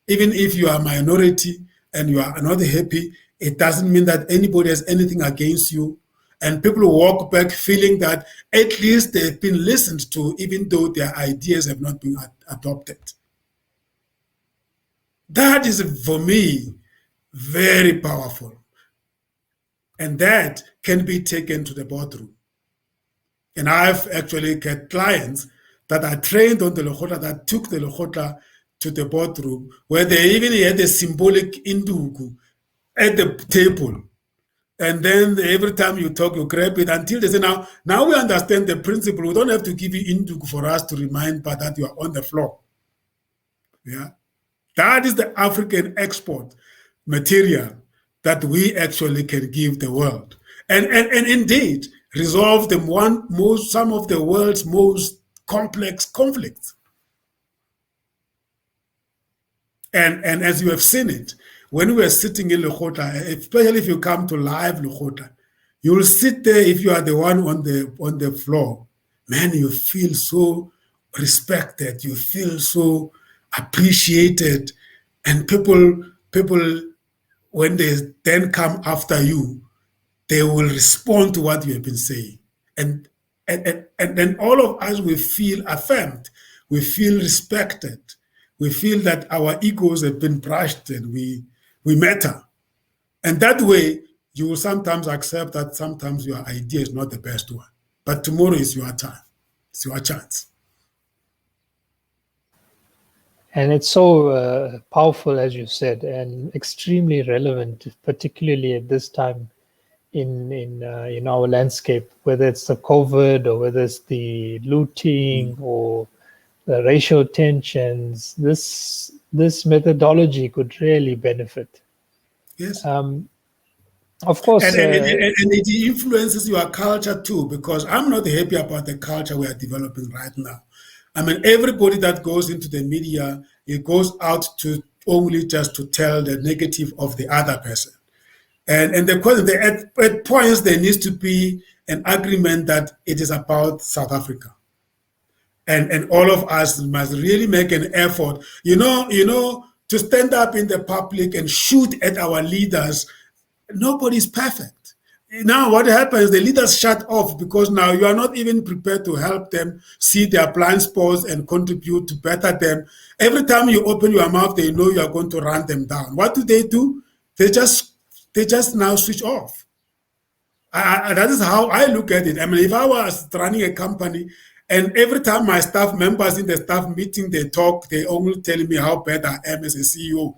Even if you are a minority and you are not happy, it doesn't mean that anybody has anything against you. And people walk back feeling that at least they've been listened to, even though their ideas have not been adopted. That is, for me, very powerful. And that can be taken to the boardroom. And I've actually got clients that are trained on the Lokotla that took the Lokotla to the boardroom, where they even had a symbolic induku at the table. And then every time you talk, you grab it until they say, now we understand the principle. We don't have to give you induku for us to remind but that you are on the floor. Yeah. That is the African export material that we actually can give the world. And indeed resolve some of the world's most complex conflicts. And as you have seen it, when we are sitting in Lekgotla, especially if you come to live Lekgotla, you will sit there if you are the one on the floor. Man, you feel so respected, you feel so appreciated, and people when they then come after you, they will respond to what you have been saying. And then all of us will feel affirmed, we feel respected, we feel that our egos have been brushed and we matter. And that way, you will sometimes accept that sometimes your idea is not the best one. But tomorrow is your time. It's your chance. And it's so powerful, as you said, and extremely relevant, particularly at this time in our landscape, whether it's the COVID or whether it's the looting or the racial tensions. This methodology could really benefit. Yes. Of course. And it influences your culture too, because I'm not happy about the culture we are developing right now. I mean, everybody that goes into the media, it goes out to only just to tell the negative of the other person. And the question, at points, there needs to be an agreement that it is about South Africa. And all of us must really make an effort, to stand up in the public and shoot at our leaders. Nobody's perfect. Now what happens, the leaders shut off because now you are not even prepared to help them see their blind spots and contribute to better them. Every time you open your mouth, they know you are going to run them down. What do? They just now switch off. That is how I look at it. I mean, if I was running a company and every time my staff members in the staff meeting, they talk, they only tell me how bad I am as a CEO,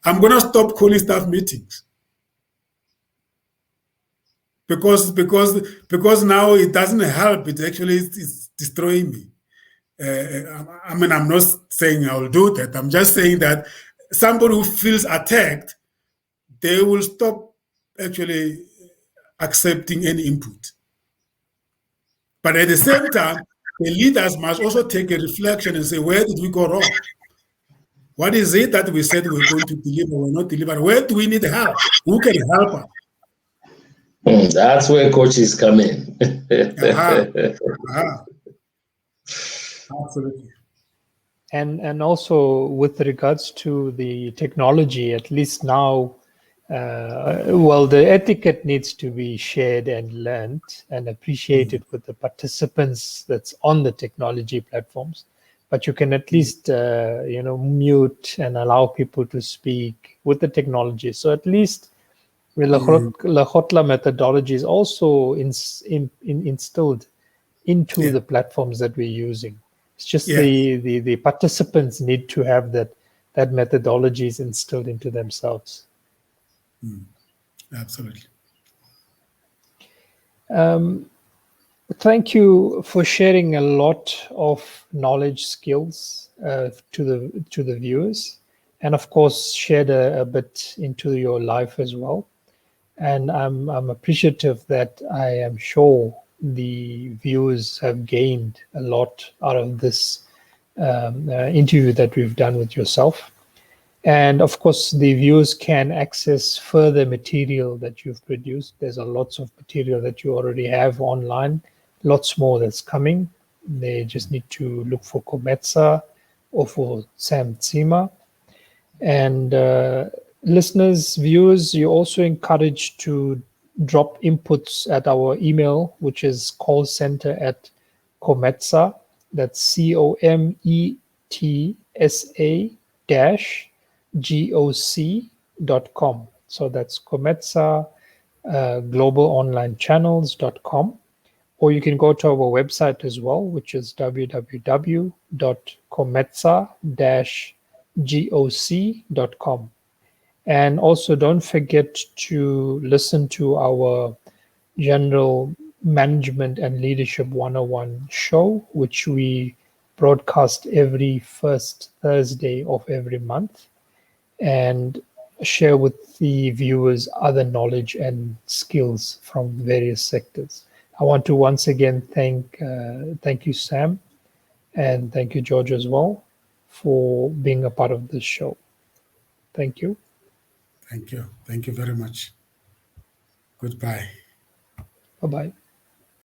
I'm going to stop calling staff meetings. Because now it doesn't help. It actually is destroying me. I mean, I'm not saying I will do that. I'm just saying that somebody who feels attacked, they will stop actually accepting any input. But at the same time, the leaders must also take a reflection and say, where did we go wrong? What is it that we said we're going to deliver, we're not delivering? Where do we need help? Who can help us? That's where coaches come in. Absolutely. And also with regards to the technology, at least now, the etiquette needs to be shared and learned and appreciated with the participants that's on the technology platforms. But you can at least, mute and allow people to speak with the technology. So at least the Lekgotla methodology is also instilled into the platforms that we're using. It's just the participants need to have that methodology is instilled into themselves. Absolutely. Thank you for sharing a lot of knowledge, skills to the viewers, and of course shared a bit into your life as well. And I'm appreciative that I am sure the viewers have gained a lot out of this interview that we've done with yourself. And of course, the viewers can access further material that you've produced. There's lots of material that you already have online, lots more that's coming. They just need to look for COMETSA or for Sam Tsima. And listeners, viewers, you're also encouraged to drop inputs at our email, which is callcenter@COMETSA. That's COMETSA-GOC.com. So that's COMETSA Global Online Channels.com. Or you can go to our website as well, which is www.cometsa-goc.com. And also don't forget to listen to our General Management and Leadership 101 show, which we broadcast every first Thursday of every month, and share with the viewers other knowledge and skills from various sectors. I want to once again thank you, Sam, and thank you, George, as well, for being a part of this show. Thank you. Thank you. Thank you very much. Goodbye. Bye-bye.